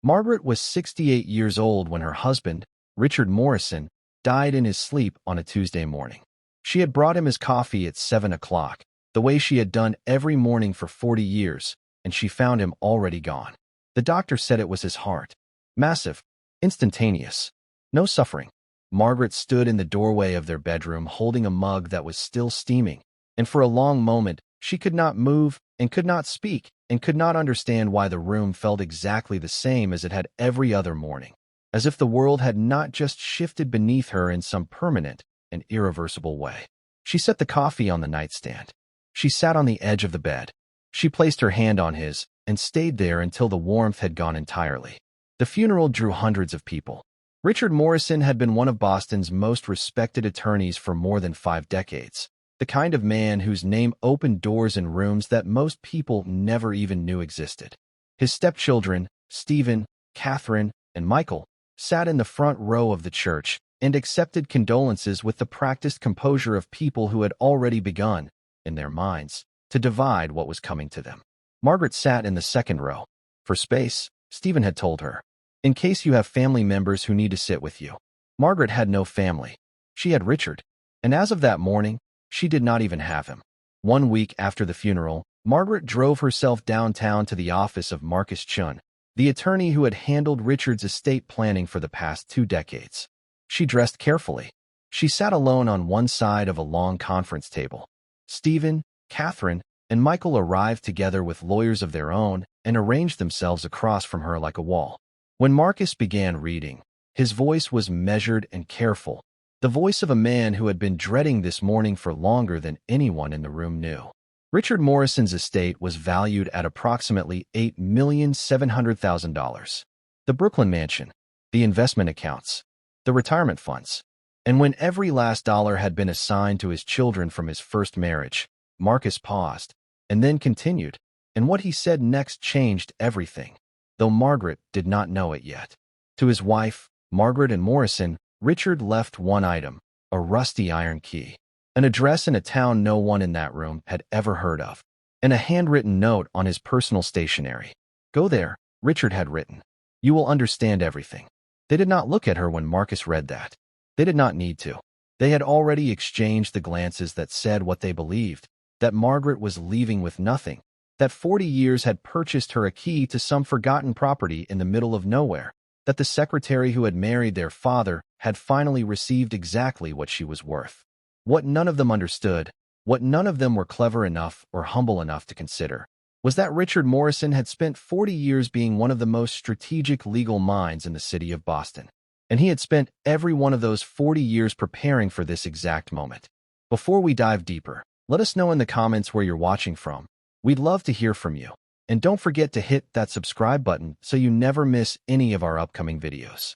Margaret was 68 years old when her husband, Richard Morrison, died in his sleep on a Tuesday morning. She had brought him his coffee at 7 o'clock, the way she had done every morning for 40 years, and she found him already gone. The doctor said it was his heart. Massive, instantaneous, no suffering. Margaret stood in the doorway of their bedroom holding a mug that was still steaming, and for a long moment she could not move and could not speak and could not understand why the room felt exactly the same as it had every other morning, as if the world had not just shifted beneath her in some permanent and irreversible way. She set the coffee on the nightstand. She sat on the edge of the bed. She placed her hand on his and stayed there until the warmth had gone entirely. The funeral drew hundreds of people. Richard Morrison had been one of Boston's most respected attorneys for more than 5 decades, the kind of man whose name opened doors in rooms that most people never even knew existed. His stepchildren, Stephen, Catherine, and Michael, sat in the front row of the church and accepted condolences with the practiced composure of people who had already begun, in their minds, to divide what was coming to them. Margaret sat in the second row. For space, Stephen had told her, in case you have family members who need to sit with you. Margaret had no family. She had Richard, and as of that morning, she did not even have him. 1 week after the funeral, Margaret drove herself downtown to the office of Marcus Chun, the attorney who had handled Richard's estate planning for the past 2 decades. She dressed carefully. She sat alone on one side of a long conference table. Stephen, Catherine, and Michael arrived together with lawyers of their own and arranged themselves across from her like a wall. When Marcus began reading, his voice was measured and careful, the voice of a man who had been dreading this morning for longer than anyone in the room knew. Richard Morrison's estate was valued at approximately $8,700,000. The Brooklyn mansion, the investment accounts, the retirement funds. And when every last dollar had been assigned to his children from his first marriage, Marcus paused, and then continued, and what he said next changed everything, though Margaret did not know it yet. To his wife, Margaret and Morrison, Richard left one item, a rusty iron key, an address in a town no one in that room had ever heard of, and a handwritten note on his personal stationery. Go there, Richard had written. You will understand everything. They did not look at her when Marcus read that. They did not need to. They had already exchanged the glances that said what they believed, that Margaret was leaving with nothing, that 40 years had purchased her a key to some forgotten property in the middle of nowhere, that the secretary who had married their father had finally received exactly what she was worth. What none of them understood, what none of them were clever enough or humble enough to consider, was that Richard Morrison had spent 40 years being one of the most strategic legal minds in the city of Boston, and he had spent every one of those 40 years preparing for this exact moment. Before we dive deeper, let us know in the comments where you're watching from. We'd love to hear from you. And don't forget to hit that subscribe button so you never miss any of our upcoming videos.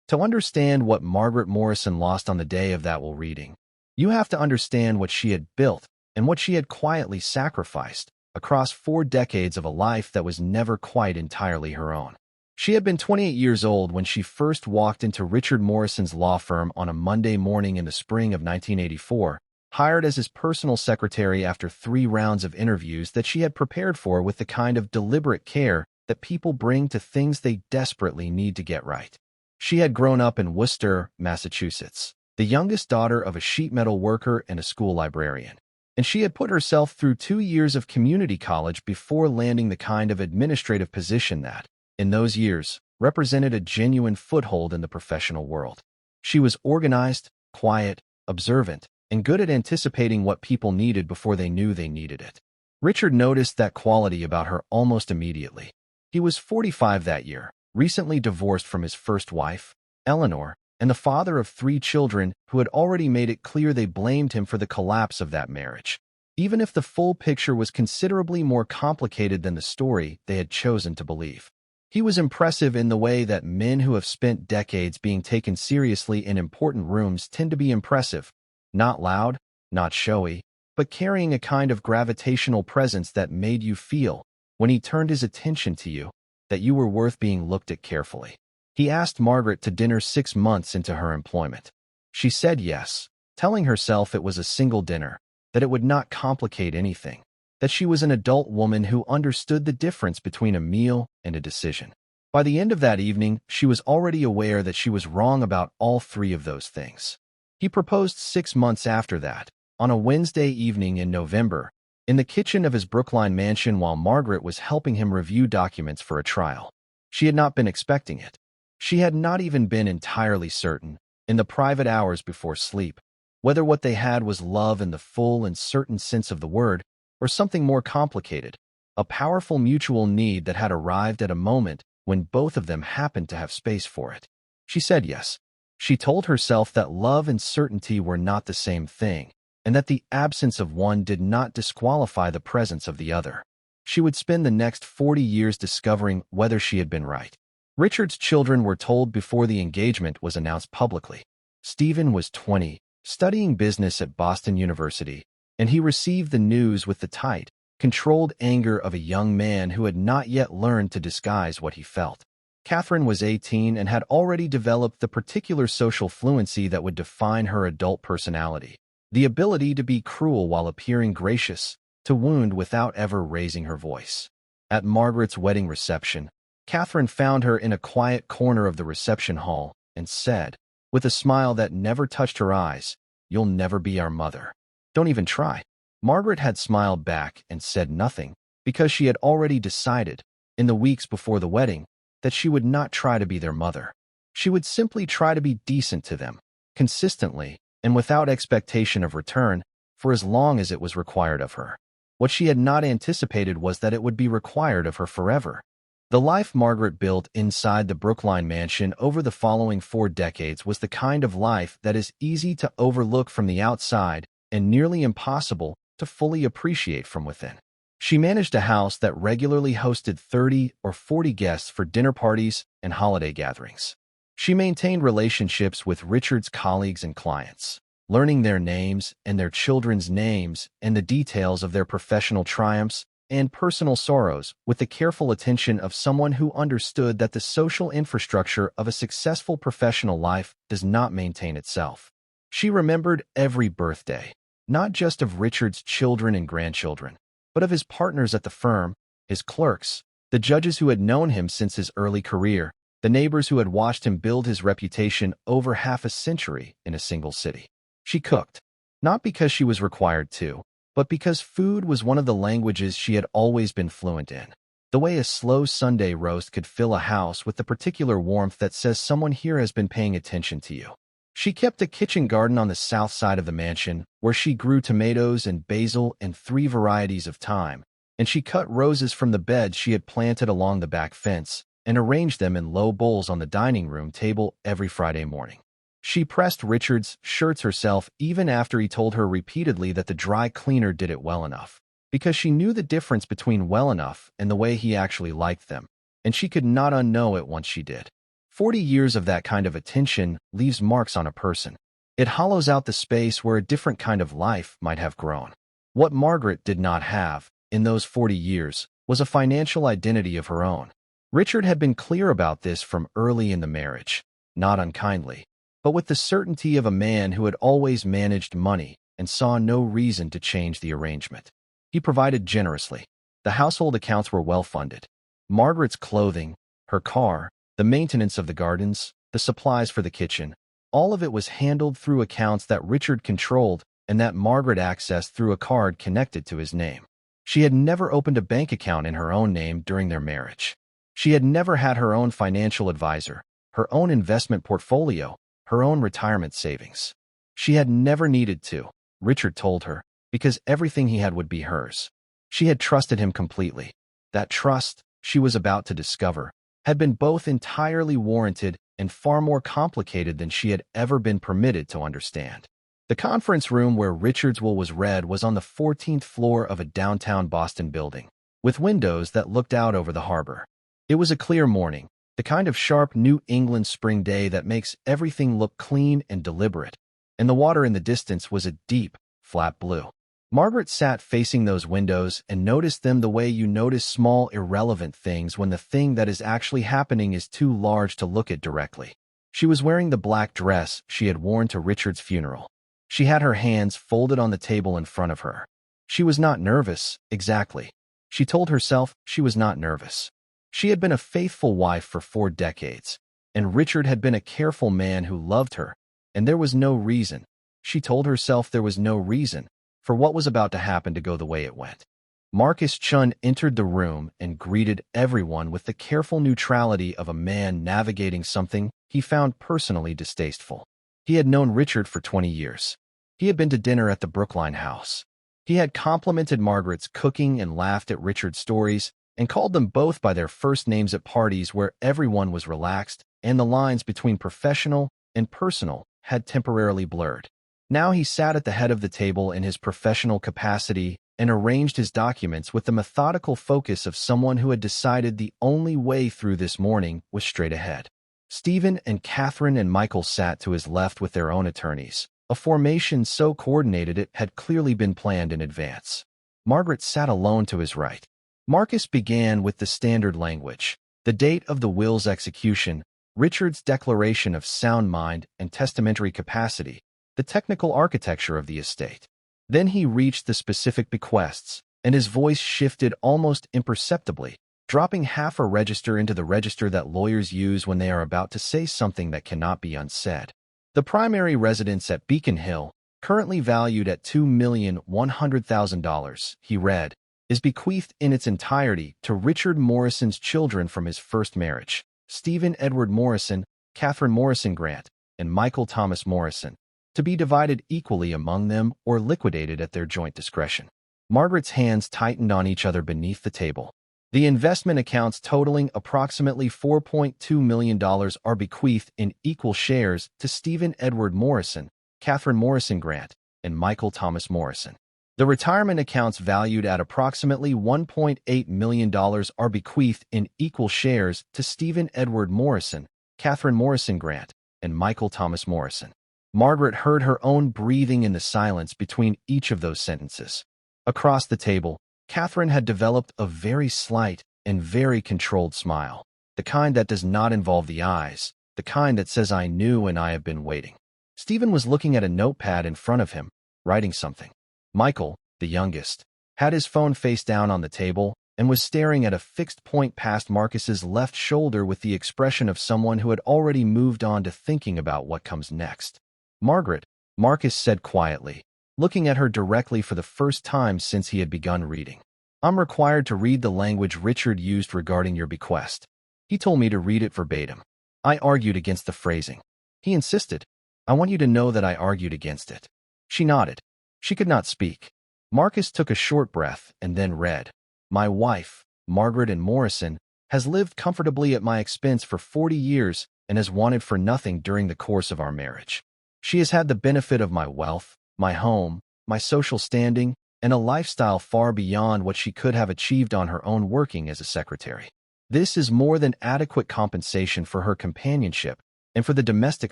To understand what Margaret Morrison lost on the day of that will reading, you have to understand what she had built and what she had quietly sacrificed across 4 decades of a life that was never quite entirely her own. She had been 28 years old when she first walked into Richard Morrison's law firm on a Monday morning in the spring of 1984, hired as his personal secretary after 3 rounds of interviews that she had prepared for with the kind of deliberate care that people bring to things they desperately need to get right. She had grown up in Worcester, Massachusetts, the youngest daughter of a sheet metal worker and a school librarian, and she had put herself through 2 years of community college before landing the kind of administrative position that, in those years, represented a genuine foothold in the professional world. She was organized, quiet, observant, and good at anticipating what people needed before they knew they needed it. Richard noticed that quality about her almost immediately. He was 45 that year, recently divorced from his first wife, Eleanor, and the father of 3 children who had already made it clear they blamed him for the collapse of that marriage, even if the full picture was considerably more complicated than the story they had chosen to believe. He was impressive in the way that men who have spent decades being taken seriously in important rooms tend to be impressive. Not loud, not showy, but carrying a kind of gravitational presence that made you feel, when he turned his attention to you, that you were worth being looked at carefully. He asked Margaret to dinner 6 months into her employment. She said yes, telling herself it was a single dinner, that it would not complicate anything, that she was an adult woman who understood the difference between a meal and a decision. By the end of that evening, she was already aware that she was wrong about all three of those things. He proposed 6 months after that, on a Wednesday evening in November, in the kitchen of his Brookline mansion while Margaret was helping him review documents for a trial. She had not been expecting it. She had not even been entirely certain, in the private hours before sleep, whether what they had was love in the full and certain sense of the word, or something more complicated, a powerful mutual need that had arrived at a moment when both of them happened to have space for it. She said yes. She told herself that love and certainty were not the same thing, and that the absence of one did not disqualify the presence of the other. She would spend the next 40 years discovering whether she had been right. Richard's children were told before the engagement was announced publicly. Stephen was 20, studying business at Boston University, and he received the news with the tight, controlled anger of a young man who had not yet learned to disguise what he felt. Catherine was 18 and had already developed the particular social fluency that would define her adult personality, the ability to be cruel while appearing gracious, to wound without ever raising her voice. At Margaret's wedding reception, Catherine found her in a quiet corner of the reception hall and said, with a smile that never touched her eyes, "You'll never be our mother. Don't even try." Margaret had smiled back and said nothing, because she had already decided, in the weeks before the wedding, that she would not try to be their mother. She would simply try to be decent to them, consistently, and without expectation of return, for as long as it was required of her. What she had not anticipated was that it would be required of her forever. The life Margaret built inside the Brookline mansion over the following 4 decades was the kind of life that is easy to overlook from the outside and nearly impossible to fully appreciate from within. She managed a house that regularly hosted 30 or 40 guests for dinner parties and holiday gatherings. She maintained relationships with Richard's colleagues and clients, learning their names and their children's names and the details of their professional triumphs and personal sorrows with the careful attention of someone who understood that the social infrastructure of a successful professional life does not maintain itself. She remembered every birthday, not just of Richard's children and grandchildren, but of his partners at the firm, his clerks, the judges who had known him since his early career, the neighbors who had watched him build his reputation over half a century in a single city. She cooked, not because she was required to, but because food was one of the languages she had always been fluent in. The way a slow Sunday roast could fill a house with the particular warmth that says someone here has been paying attention to you. She kept a kitchen garden on the south side of the mansion, where she grew tomatoes and basil and 3 varieties of thyme, and she cut roses from the beds she had planted along the back fence and arranged them in low bowls on the dining room table every Friday morning. She pressed Richard's shirts herself even after he told her repeatedly that the dry cleaner did it well enough, because she knew the difference between well enough and the way he actually liked them, and she could not unknow it once she did. 40 years of that kind of attention leaves marks on a person. It hollows out the space where a different kind of life might have grown. What Margaret did not have, in those 40 years, was a financial identity of her own. Richard had been clear about this from early in the marriage, not unkindly, but with the certainty of a man who had always managed money and saw no reason to change the arrangement. He provided generously. The household accounts were well funded. Margaret's clothing, her car, the maintenance of the gardens, the supplies for the kitchen, all of it was handled through accounts that Richard controlled and that Margaret accessed through a card connected to his name. She had never opened a bank account in her own name during their marriage. She had never had her own financial advisor, her own investment portfolio, her own retirement savings. She had never needed to, Richard told her, because everything he had would be hers. She had trusted him completely. That trust, she was about to discover, had been both entirely warranted and far more complicated than she had ever been permitted to understand. The conference room where Richard's will was read was on the 14th floor of a downtown Boston building, with windows that looked out over the harbor. It was a clear morning, the kind of sharp New England spring day that makes everything look clean and deliberate, and the water in the distance was a deep, flat blue. Margaret sat facing those windows and noticed them the way you notice small, irrelevant things when the thing that is actually happening is too large to look at directly. She was wearing the black dress she had worn to Richard's funeral. She had her hands folded on the table in front of her. She was not nervous, exactly. She told herself she was not nervous. She had been a faithful wife for 4 decades, and Richard had been a careful man who loved her, and there was no reason. She told herself there was no reason for what was about to happen to go the way it went. Marcus Chun entered the room and greeted everyone with the careful neutrality of a man navigating something he found personally distasteful. He had known Richard for 20 years. He had been to dinner at the Brookline house. He had complimented Margaret's cooking and laughed at Richard's stories and called them both by their first names at parties where everyone was relaxed and the lines between professional and personal had temporarily blurred. Now he sat at the head of the table in his professional capacity and arranged his documents with the methodical focus of someone who had decided the only way through this morning was straight ahead. Stephen and Catherine and Michael sat to his left with their own attorneys, a formation so coordinated it had clearly been planned in advance. Margaret sat alone to his right. Marcus began with the standard language, the date of the will's execution, Richard's declaration of sound mind and testamentary capacity, the technical architecture of the estate. Then he reached the specific bequests, and his voice shifted almost imperceptibly, dropping half a register into the register that lawyers use when they are about to say something that cannot be unsaid. The primary residence at Beacon Hill, currently valued at $2,100,000, he read, is bequeathed in its entirety to Richard Morrison's children from his first marriage, Stephen Edward Morrison, Catherine Morrison Grant, and Michael Thomas Morrison, to be divided equally among them or liquidated at their joint discretion. Margaret's hands tightened on each other beneath the table. The investment accounts totaling approximately $4.2 million are bequeathed in equal shares to Stephen Edward Morrison, Catherine Morrison Grant, and Michael Thomas Morrison. The retirement accounts valued at approximately $1.8 million are bequeathed in equal shares to Stephen Edward Morrison, Catherine Morrison Grant, and Michael Thomas Morrison. Margaret heard her own breathing in the silence between each of those sentences. Across the table, Catherine had developed a very slight and very controlled smile, the kind that does not involve the eyes, the kind that says I knew and I have been waiting. Stephen was looking at a notepad in front of him, writing something. Michael, the youngest, had his phone face down on the table and was staring at a fixed point past Marcus's left shoulder with the expression of someone who had already moved on to thinking about what comes next. Margaret, Marcus said quietly, looking at her directly for the first time since he had begun reading. I'm required to read the language Richard used regarding your bequest. He told me to read it verbatim. I argued against the phrasing. He insisted. I want you to know that I argued against it. She nodded. She could not speak. Marcus took a short breath and then read, My wife, Margaret and Morrison, has lived comfortably at my expense for 40 years and has wanted for nothing during the course of our marriage. She has had the benefit of my wealth, my home, my social standing, and a lifestyle far beyond what she could have achieved on her own working as a secretary. This is more than adequate compensation for her companionship and for the domestic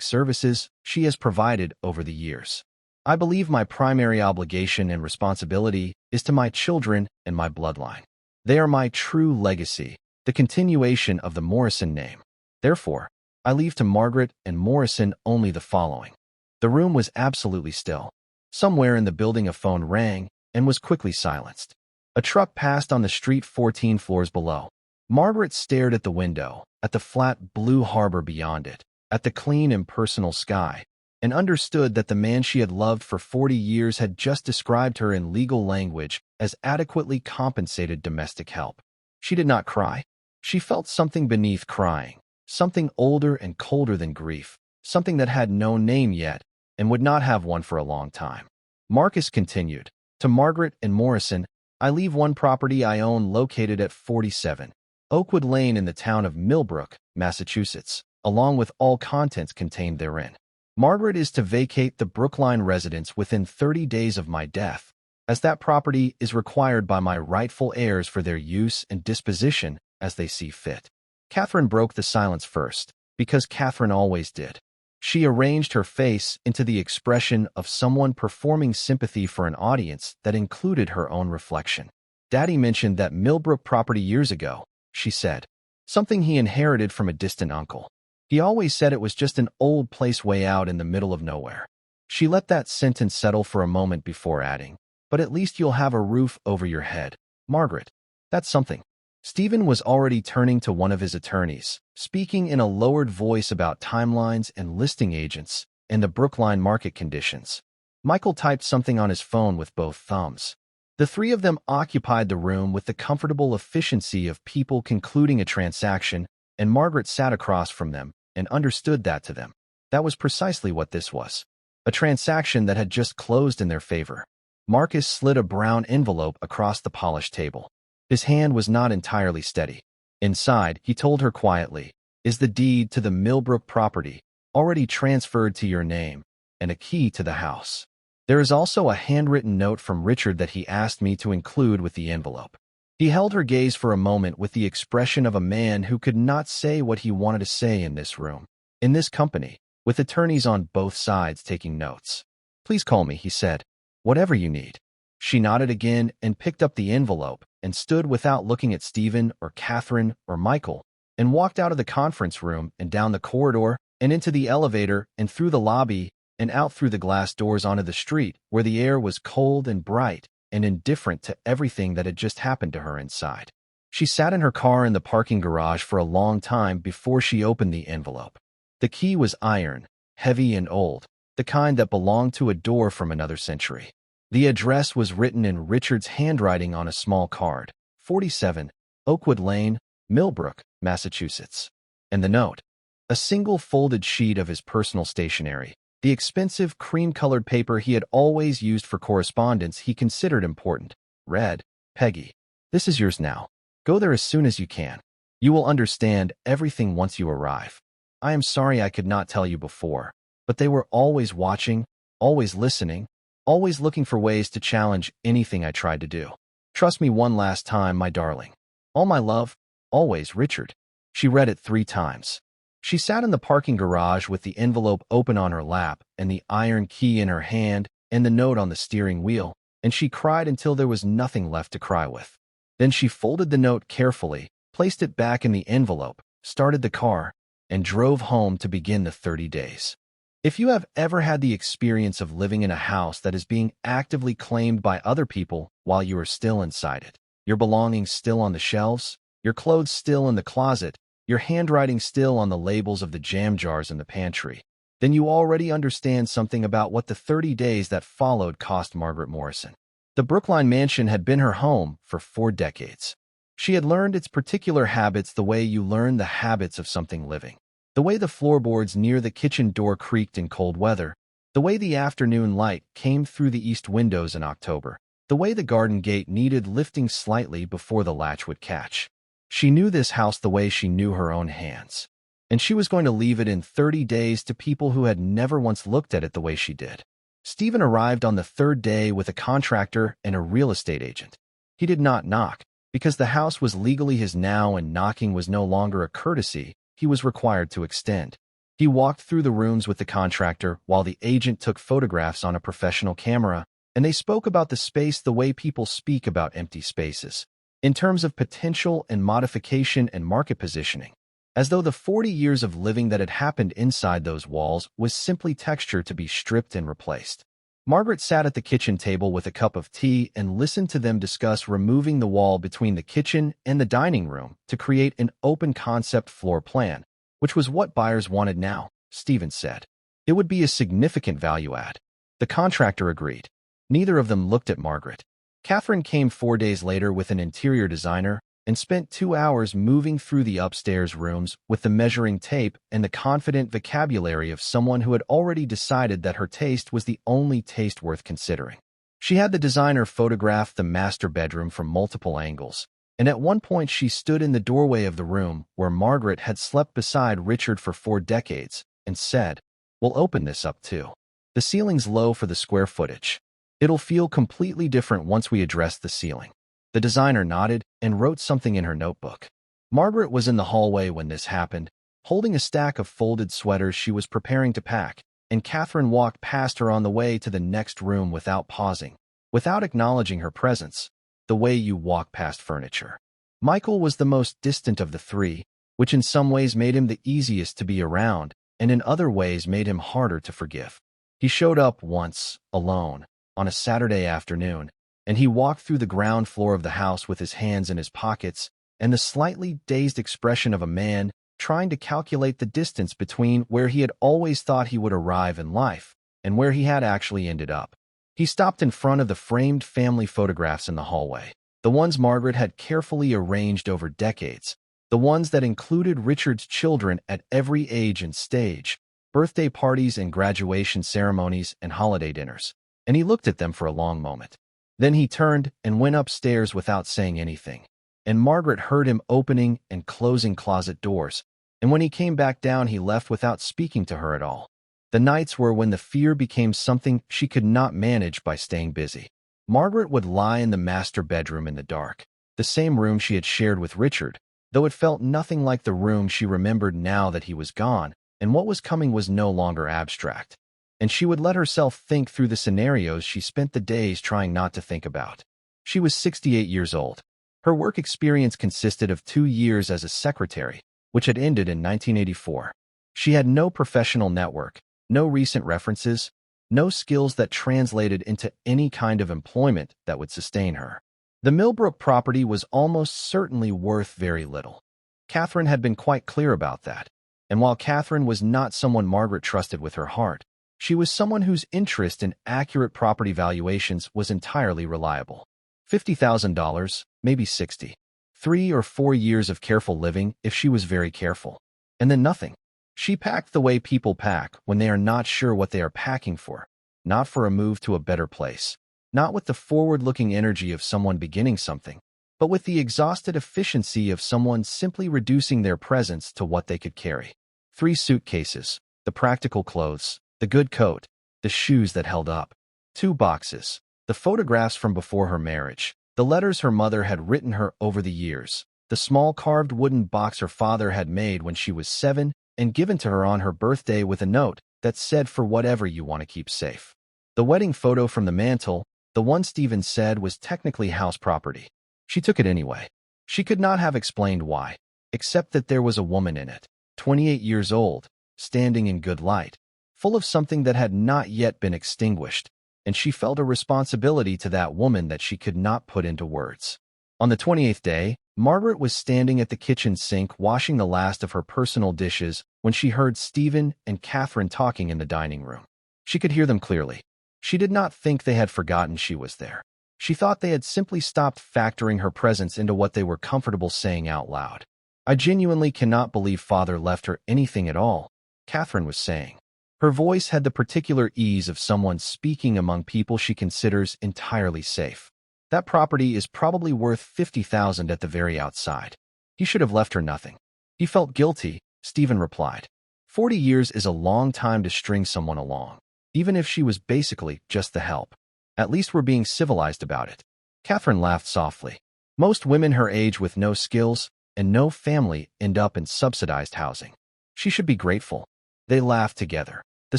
services she has provided over the years. I believe my primary obligation and responsibility is to my children and my bloodline. They are my true legacy, the continuation of the Morrison name. Therefore, I leave to Margaret and Morrison only the following. The room was absolutely still. Somewhere in the building a phone rang and was quickly silenced. A truck passed on the street 14 floors below. Margaret stared at the window, at the flat blue harbor beyond it, at the clean impersonal sky, and understood that the man she had loved for 40 years had just described her in legal language as adequately compensated domestic help. She did not cry. She felt something beneath crying, something older and colder than grief, something that had no name yet and would not have one for a long time. Marcus continued, To Margaret and Morrison, I leave one property I own located at 47 Oakwood Lane in the town of Millbrook, Massachusetts, along with all contents contained therein. Margaret is to vacate the Brookline residence within 30 days of my death, as that property is required by my rightful heirs for their use and disposition as they see fit. Catherine broke the silence first, because Catherine always did. She arranged her face into the expression of someone performing sympathy for an audience that included her own reflection. Daddy mentioned that Millbrook property years ago, she said. Something he inherited from a distant uncle. He always said it was just an old place way out in the middle of nowhere. She let that sentence settle for a moment before adding, But at least you'll have a roof over your head, Margaret. That's something. Stephen was already turning to one of his attorneys, speaking in a lowered voice about timelines and listing agents and the Brookline market conditions. Michael typed something on his phone with both thumbs. The three of them occupied the room with the comfortable efficiency of people concluding a transaction, and Margaret sat across from them and understood that to them. That was precisely what this was. A transaction that had just closed in their favor. Marcus slid a brown envelope across the polished table. His hand was not entirely steady. Inside, he told her quietly, is the deed to the Millbrook property, already transferred to your name, and a key to the house. There is also a handwritten note from Richard that he asked me to include with the envelope. He held her gaze for a moment with the expression of a man who could not say what he wanted to say in this room, in this company, with attorneys on both sides taking notes. Please call me, he said. Whatever you need. She nodded again and picked up the envelope and stood without looking at Stephen or Catherine or Michael and walked out of the conference room and down the corridor and into the elevator and through the lobby and out through the glass doors onto the street where the air was cold and bright and indifferent to everything that had just happened to her inside. She sat in her car in the parking garage for a long time before she opened the envelope. The key was iron, heavy and old, the kind that belonged to a door from another century. The address was written in Richard's handwriting on a small card, 47, Oakwood Lane, Millbrook, Massachusetts. And the note, a single folded sheet of his personal stationery, the expensive cream-colored paper he had always used for correspondence he considered important, read, Peggy, this is yours now. Go there as soon as you can. You will understand everything once you arrive. I am sorry I could not tell you before, but they were always watching, always listening, always looking for ways to challenge anything I tried to do. Trust me one last time, my darling. All my love, always, Richard. She read it 3 times. She sat in the parking garage with the envelope open on her lap and the iron key in her hand and the note on the steering wheel, and she cried until there was nothing left to cry with. Then she folded the note carefully, placed it back in the envelope, started the car, and drove home to begin the 30 days. If you have ever had the experience of living in a house that is being actively claimed by other people while you are still inside it, your belongings still on the shelves, your clothes still in the closet, your handwriting still on the labels of the jam jars in the pantry, then you already understand something about what the 30 days that followed cost Margaret Morrison. The Brookline mansion had been her home for 4 decades. She had learned its particular habits the way you learn the habits of something living. The way the floorboards near the kitchen door creaked in cold weather, the way the afternoon light came through the east windows in October, the way the garden gate needed lifting slightly before the latch would catch. She knew this house the way she knew her own hands, and she was going to leave it in 30 days to people who had never once looked at it the way she did. Stephen arrived on the 3rd day with a contractor and a real estate agent. He did not knock, because the house was legally his now and knocking was no longer a courtesy he was required to extend. He walked through the rooms with the contractor while the agent took photographs on a professional camera, and they spoke about the space the way people speak about empty spaces, in terms of potential and modification and market positioning, as though the 40 years of living that had happened inside those walls was simply texture to be stripped and replaced. Margaret sat at the kitchen table with a cup of tea and listened to them discuss removing the wall between the kitchen and the dining room to create an open-concept floor plan, which was what buyers wanted now, Stephen said. It would be a significant value add. The contractor agreed. Neither of them looked at Margaret. Catherine came 4 days later with an interior designer and spent 2 hours moving through the upstairs rooms with the measuring tape and the confident vocabulary of someone who had already decided that her taste was the only taste worth considering. She had the designer photograph the master bedroom from multiple angles, and at one point she stood in the doorway of the room where Margaret had slept beside Richard for 4 decades and said, "We'll open this up too. The ceiling's low for the square footage. It'll feel completely different once we address the ceiling." The designer nodded and wrote something in her notebook. Margaret was in the hallway when this happened, holding a stack of folded sweaters she was preparing to pack, and Catherine walked past her on the way to the next room without pausing, without acknowledging her presence, the way you walk past furniture. Michael was the most distant of the 3, which in some ways made him the easiest to be around, and in other ways made him harder to forgive. He showed up once, alone, on a Saturday afternoon, and he walked through the ground floor of the house with his hands in his pockets and the slightly dazed expression of a man trying to calculate the distance between where he had always thought he would arrive in life and where he had actually ended up. He stopped in front of the framed family photographs in the hallway, the ones Margaret had carefully arranged over decades, the ones that included Richard's children at every age and stage, birthday parties and graduation ceremonies and holiday dinners, and he looked at them for a long moment. Then he turned and went upstairs without saying anything, and Margaret heard him opening and closing closet doors, and when he came back down he left without speaking to her at all. The nights were when the fear became something she could not manage by staying busy. Margaret would lie in the master bedroom in the dark, the same room she had shared with Richard, though it felt nothing like the room she remembered now that he was gone, and what was coming was no longer abstract. And she would let herself think through the scenarios she spent the days trying not to think about. She was 68 years old. Her work experience consisted of 2 years as a secretary, which had ended in 1984. She had no professional network, no recent references, no skills that translated into any kind of employment that would sustain her. The Millbrook property was almost certainly worth very little. Catherine had been quite clear about that, and while Catherine was not someone Margaret trusted with her heart, she was someone whose interest in accurate property valuations was entirely reliable. $50,000, maybe 60. 3 or 4 years of careful living if she was very careful. And then nothing. She packed the way people pack when they are not sure what they are packing for, not for a move to a better place, not with the forward-looking energy of someone beginning something, but with the exhausted efficiency of someone simply reducing their presence to what they could carry. 3 suitcases, the practical clothes, the good coat, the shoes that held up. 2 boxes, the photographs from before her marriage, the letters her mother had written her over the years, the small carved wooden box her father had made when she was 7 and given to her on her birthday with a note that said, "For whatever you want to keep safe." The wedding photo from the mantel, the one Stephen said was technically house property. She took it anyway. She could not have explained why, except that there was a woman in it, 28 years old, standing in good light, full of something that had not yet been extinguished, and she felt a responsibility to that woman that she could not put into words. On the 28th day, Margaret was standing at the kitchen sink washing the last of her personal dishes when she heard Stephen and Catherine talking in the dining room. She could hear them clearly. She did not think they had forgotten she was there. She thought they had simply stopped factoring her presence into what they were comfortable saying out loud. "I genuinely cannot believe Father left her anything at all," Catherine was saying. Her voice had the particular ease of someone speaking among people she considers entirely safe. "That property is probably worth $50,000 at the very outside. He should have left her nothing." He felt guilty, Stephen replied. 40 years is a long time to string someone along, even if she was basically just the help. "At least we're being civilized about it." Catherine laughed softly. "Most women her age with no skills and no family end up in subsidized housing. She should be grateful." They laughed together, the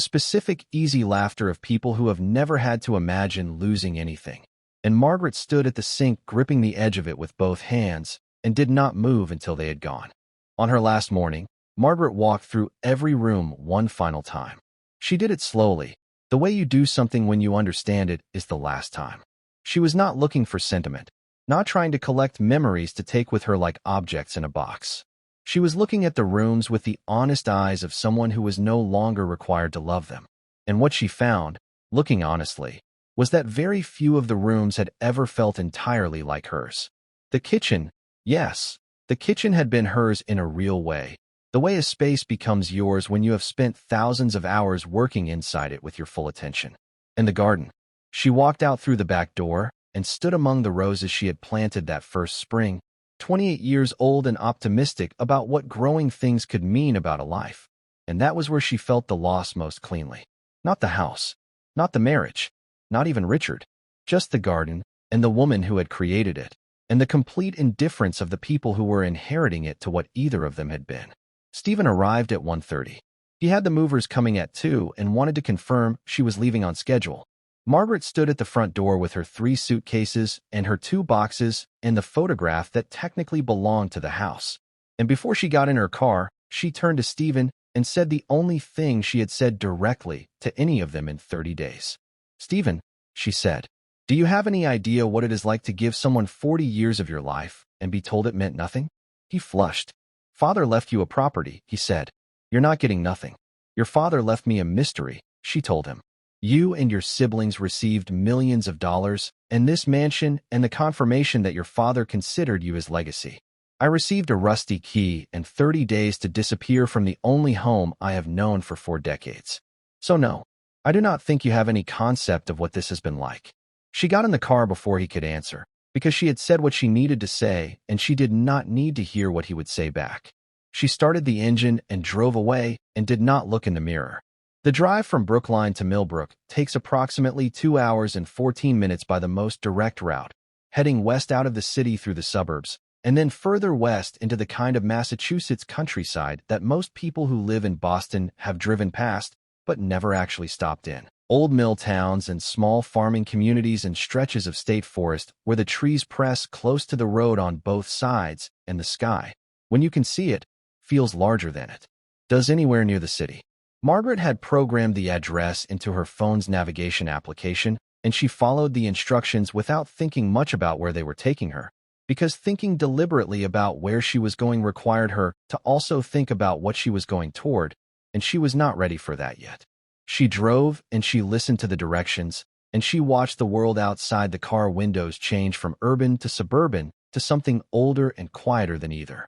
specific, easy laughter of people who have never had to imagine losing anything. And Margaret stood at the sink gripping the edge of it with both hands and did not move until they had gone. On her last morning, Margaret walked through every room one final time. She did it slowly. The way you do something when you understand it is the last time. She was not looking for sentiment, not trying to collect memories to take with her like objects in a box. She was looking at the rooms with the honest eyes of someone who was no longer required to love them. And what she found, looking honestly, was that very few of the rooms had ever felt entirely like hers. The kitchen, yes, the kitchen had been hers in a real way, the way a space becomes yours when you have spent thousands of hours working inside it with your full attention. And the garden. She walked out through the back door and stood among the roses she had planted that first spring, 28 years old and optimistic about what growing things could mean about a life. And that was where she felt the loss most cleanly. Not the house, not the marriage, not even Richard, just the garden and the woman who had created it, and the complete indifference of the people who were inheriting it to what either of them had been. Stephen arrived at 1:30. He had the movers coming at 2 and wanted to confirm she was leaving on schedule. Margaret stood at the front door with her 3 suitcases and her 2 boxes and the photograph that technically belonged to the house. And before she got in her car, she turned to Stephen and said the only thing she had said directly to any of them in 30 days. "Stephen," she said, "do you have any idea what it is like to give someone 40 years of your life and be told it meant nothing?" He flushed. "Father left you a property," he said. "You're not getting nothing." "Your father left me a mystery," she told him. "You and your siblings received millions of dollars, and this mansion, and the confirmation that your father considered you his legacy. I received a rusty key and 30 days to disappear from the only home I have known for 4 decades. So no, I do not think you have any concept of what this has been like." She got in the car before he could answer, because she had said what she needed to say, and she did not need to hear what he would say back. She started the engine and drove away and did not look in the mirror. The drive from Brookline to Millbrook takes approximately 2 hours and 14 minutes by the most direct route, heading west out of the city through the suburbs, and then further west into the kind of Massachusetts countryside that most people who live in Boston have driven past but never actually stopped in. Old mill towns and small farming communities and stretches of state forest where the trees press close to the road on both sides, and the sky, when you can see it, feels larger than it does anywhere near the city. Margaret had programmed the address into her phone's navigation application, and she followed the instructions without thinking much about where they were taking her, because thinking deliberately about where she was going required her to also think about what she was going toward, and she was not ready for that yet. She drove, and she listened to the directions, and she watched the world outside the car windows change from urban to suburban to something older and quieter than either.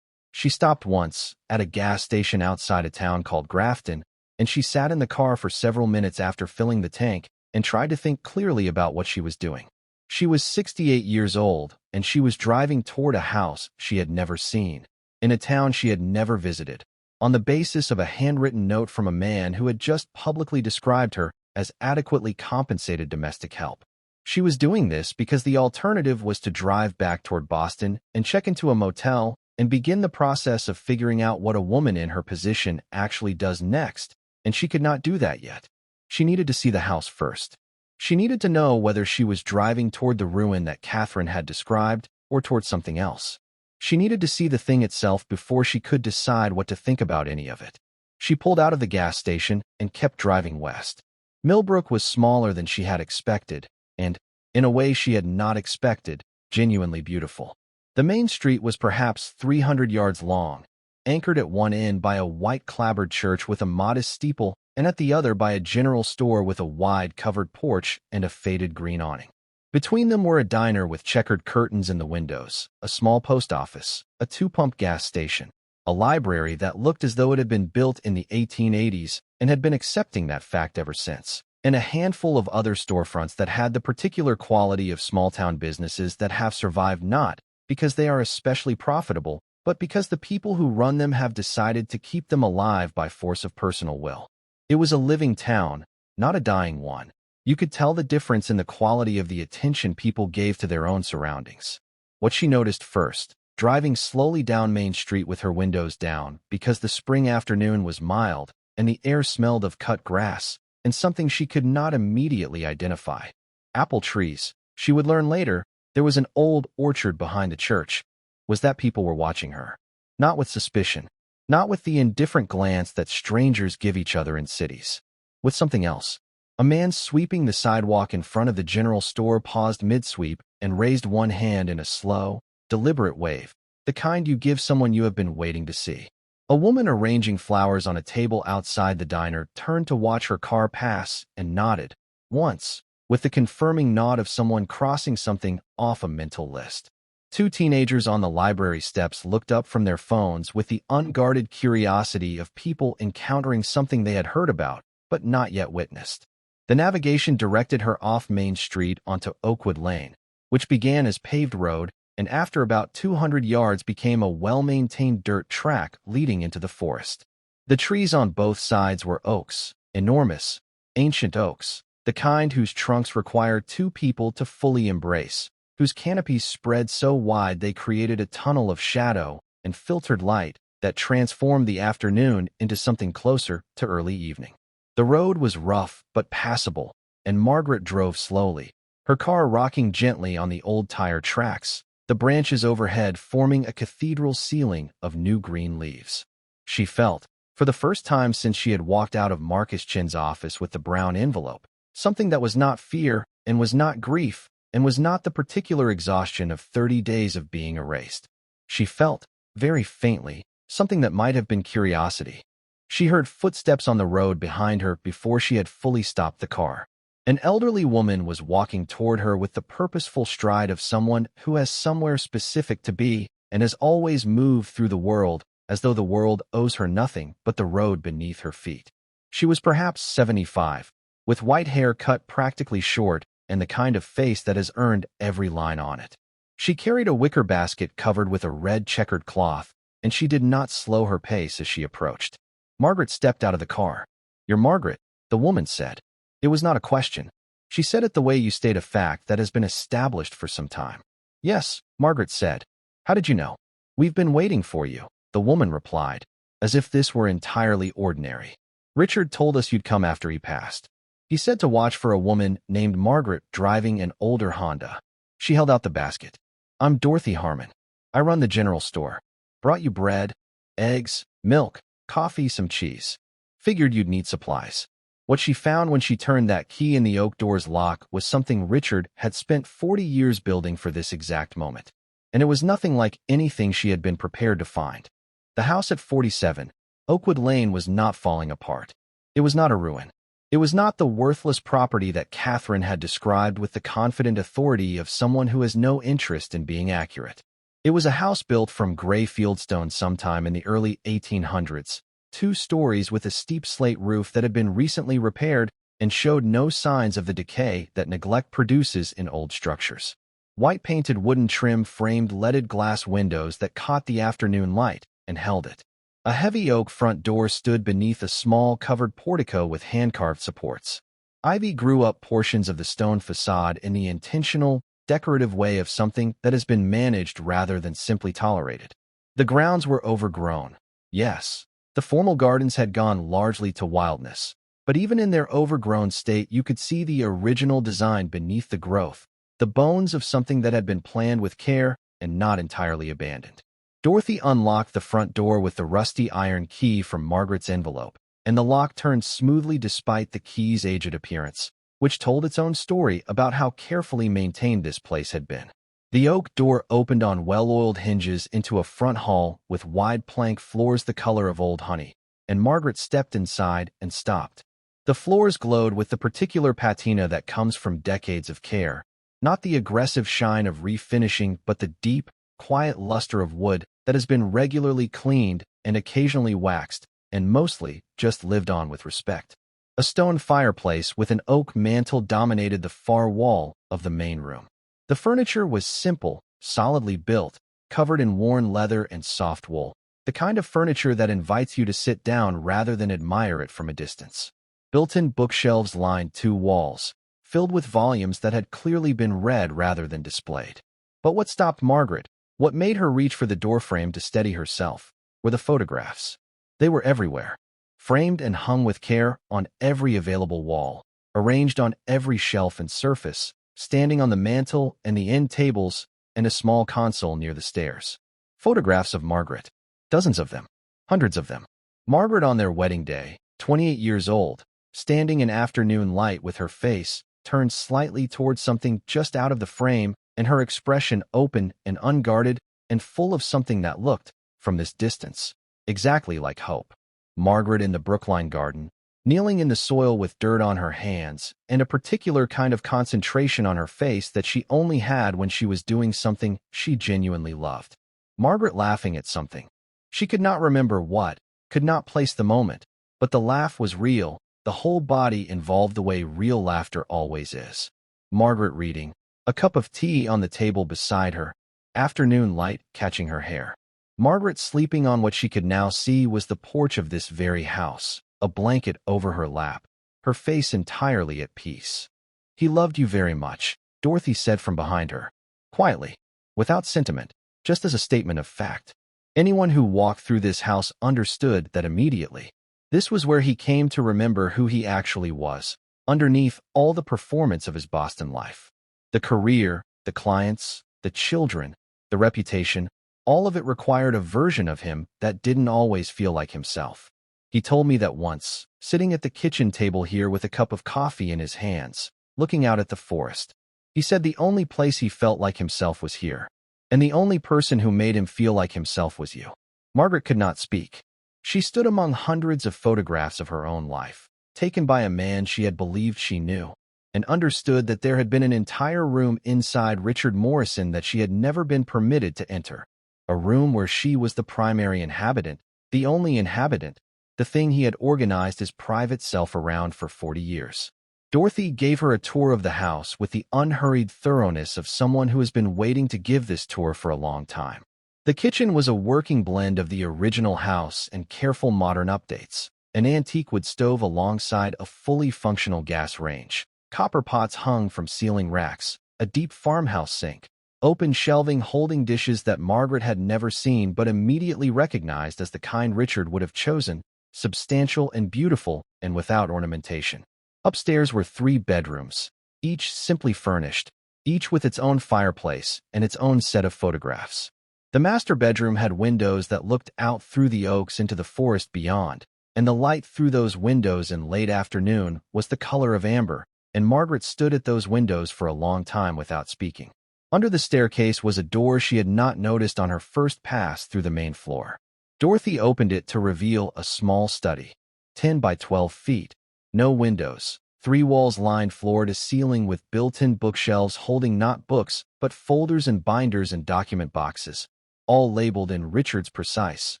She stopped once, at a gas station outside a town called Grafton, and she sat in the car for several minutes after filling the tank and tried to think clearly about what she was doing. She was 68 years old, and she was driving toward a house she had never seen, in a town she had never visited, on the basis of a handwritten note from a man who had just publicly described her as adequately compensated domestic help. She was doing this because the alternative was to drive back toward Boston and check into a motel and begin the process of figuring out what a woman in her position actually does next, and she could not do that yet. She needed to see the house first. She needed to know whether she was driving toward the ruin that Catherine had described or toward something else. She needed to see the thing itself before she could decide what to think about any of it. She pulled out of the gas station and kept driving west. Millbrook was smaller than she had expected, and, in a way she had not expected, genuinely beautiful. The main street was perhaps 300 yards long, anchored at one end by a white clapboard church with a modest steeple, and at the other by a general store with a wide covered porch and a faded green awning. Between them were a diner with checkered curtains in the windows, a small post office, a 2-pump gas station, a library that looked as though it had been built in the 1880s and had been accepting that fact ever since, and a handful of other storefronts that had the particular quality of small-town businesses that have survived not because they are especially profitable, but because the people who run them have decided to keep them alive by force of personal will. It was a living town, not a dying one. You could tell the difference in the quality of the attention people gave to their own surroundings. What she noticed first, driving slowly down Main Street with her windows down because the spring afternoon was mild and the air smelled of cut grass and something she could not immediately identify. Apple trees. She would learn later there was an old orchard behind the church. Was that people were watching her. Not with suspicion. Not with the indifferent glance that strangers give each other in cities. With something else. A man sweeping the sidewalk in front of the general store paused mid-sweep and raised one hand in a slow, deliberate wave, the kind you give someone you have been waiting to see. A woman arranging flowers on a table outside the diner turned to watch her car pass and nodded, once, with the confirming nod of someone crossing something off a mental list. 2 teenagers on the library steps looked up from their phones with the unguarded curiosity of people encountering something they had heard about but not yet witnessed. The navigation directed her off Main Street onto Oakwood Lane, which began as paved road and after about 200 yards became a well-maintained dirt track leading into the forest. The trees on both sides were oaks, enormous, ancient oaks, the kind whose trunks require 2 people to fully embrace, whose canopies spread so wide they created a tunnel of shadow and filtered light that transformed the afternoon into something closer to early evening. The road was rough but passable, and Margaret drove slowly, her car rocking gently on the old tire tracks, the branches overhead forming a cathedral ceiling of new green leaves. She felt, for the first time since she had walked out of Marcus Chin's office with the brown envelope, something that was not fear and was not grief and was not the particular exhaustion of 30 days of being erased. She felt very faintly, something that might have been curiosity. She heard footsteps on the road behind her before she had fully stopped the car. An elderly woman was walking toward her with the purposeful stride of someone who has somewhere specific to be and has always moved through the world as though the world owes her nothing but the road beneath her feet. She was perhaps 75, with white hair cut practically short and the kind of face that has earned every line on it. She carried a wicker basket covered with a red checkered cloth, and she did not slow her pace as she approached. Margaret stepped out of the car. "You're Margaret," the woman said. It was not a question. She said it the way you state a fact that has been established for some time. "Yes," Margaret said. "How did you know?" "We've been waiting for you," the woman replied, as if this were entirely ordinary. "Richard told us you'd come after he passed. He said to watch for a woman named Margaret driving an older Honda." She held out the basket. "I'm Dorothy Harmon. I run the general store. Brought you bread, eggs, milk, coffee, some cheese. Figured you'd need supplies." What she found when she turned that key in the oak door's lock was something Richard had spent 40 years building for this exact moment. And it was nothing like anything she had been prepared to find. The house at 47, Oakwood Lane, was not falling apart. It was not a ruin. It was not the worthless property that Catherine had described with the confident authority of someone who has no interest in being accurate. It was a house built from gray fieldstone sometime in the early 1800s, 2 stories with a steep slate roof that had been recently repaired and showed no signs of the decay that neglect produces in old structures. White-painted wooden trim framed leaded glass windows that caught the afternoon light and held it. A heavy oak front door stood beneath a small covered portico with hand-carved supports. Ivy grew up portions of the stone facade in the intentional, decorative way of something that has been managed rather than simply tolerated. The grounds were overgrown. Yes, the formal gardens had gone largely to wildness, but even in their overgrown state you could see the original design beneath the growth, the bones of something that had been planned with care and not entirely abandoned. Dorothy unlocked the front door with the rusty iron key from Margaret's envelope, and the lock turned smoothly despite the key's aged appearance, which told its own story about how carefully maintained this place had been. The oak door opened on well-oiled hinges into a front hall with wide plank floors the color of old honey, and Margaret stepped inside and stopped. The floors glowed with the particular patina that comes from decades of care, not the aggressive shine of refinishing but the deep, quiet luster of wood that has been regularly cleaned and occasionally waxed, and mostly just lived on with respect. A stone fireplace with an oak mantel dominated the far wall of the main room. The furniture was simple, solidly built, covered in worn leather and soft wool, the kind of furniture that invites you to sit down rather than admire it from a distance. Built-in bookshelves lined 2 walls, filled with volumes that had clearly been read rather than displayed. But what stopped Margaret, what made her reach for the doorframe to steady herself, were the photographs. They were everywhere, framed and hung with care on every available wall, arranged on every shelf and surface, standing on the mantel and the end tables and a small console near the stairs. Photographs of Margaret. Dozens of them. Hundreds of them. Margaret on their wedding day, 28 years old, standing in afternoon light with her face turned slightly towards something just out of the frame and her expression open and unguarded and full of something that looked, from this distance, exactly like hope. Margaret in the Brookline garden, kneeling in the soil with dirt on her hands and a particular kind of concentration on her face that she only had when she was doing something she genuinely loved. Margaret laughing at something. She could not remember what, could not place the moment, but the laugh was real, the whole body involved the way real laughter always is. Margaret reading, a cup of tea on the table beside her, afternoon light catching her hair. Margaret sleeping on what she could now see was the porch of this very house, a blanket over her lap, her face entirely at peace. "He loved you very much," Dorothy said from behind her, quietly, without sentiment, just as a statement of fact. Anyone who walked through this house understood that immediately. This was where he came to remember who he actually was, underneath all the performance of his Boston life. The career, the clients, the children, the reputation, all of it required a version of him that didn't always feel like himself. He told me that once, sitting at the kitchen table here with a cup of coffee in his hands, looking out at the forest. He said the only place he felt like himself was here. and the only person who made him feel like himself was you. Margaret could not speak. She stood among hundreds of photographs of her own life, taken by a man she had believed she knew, and understood that there had been an entire room inside Richard Morrison that she had never been permitted to enter. A room where she was the primary inhabitant, the only inhabitant, the thing he had organized his private self around for 40 years. Dorothy gave her a tour of the house with the unhurried thoroughness of someone who has been waiting to give this tour for a long time. The kitchen was a working blend of the original house and careful modern updates. An antique wood stove alongside a fully functional gas range. Copper pots hung from ceiling racks. A deep farmhouse sink. Open shelving holding dishes that Margaret had never seen but immediately recognized as the kind Richard would have chosen. Substantial and beautiful and without ornamentation. Upstairs were 3 bedrooms, each simply furnished, each with its own fireplace and its own set of photographs. The master bedroom had windows that looked out through the oaks into the forest beyond, and the light through those windows in late afternoon was the color of amber, and Margaret stood at those windows for a long time without speaking. Under the staircase was a door she had not noticed on her first pass through the main floor. Dorothy opened it to reveal a small study, 10 by 12 feet, no windows, 3 walls lined floor to ceiling with built-in bookshelves holding not books but folders and binders and document boxes, all labeled in Richard's precise,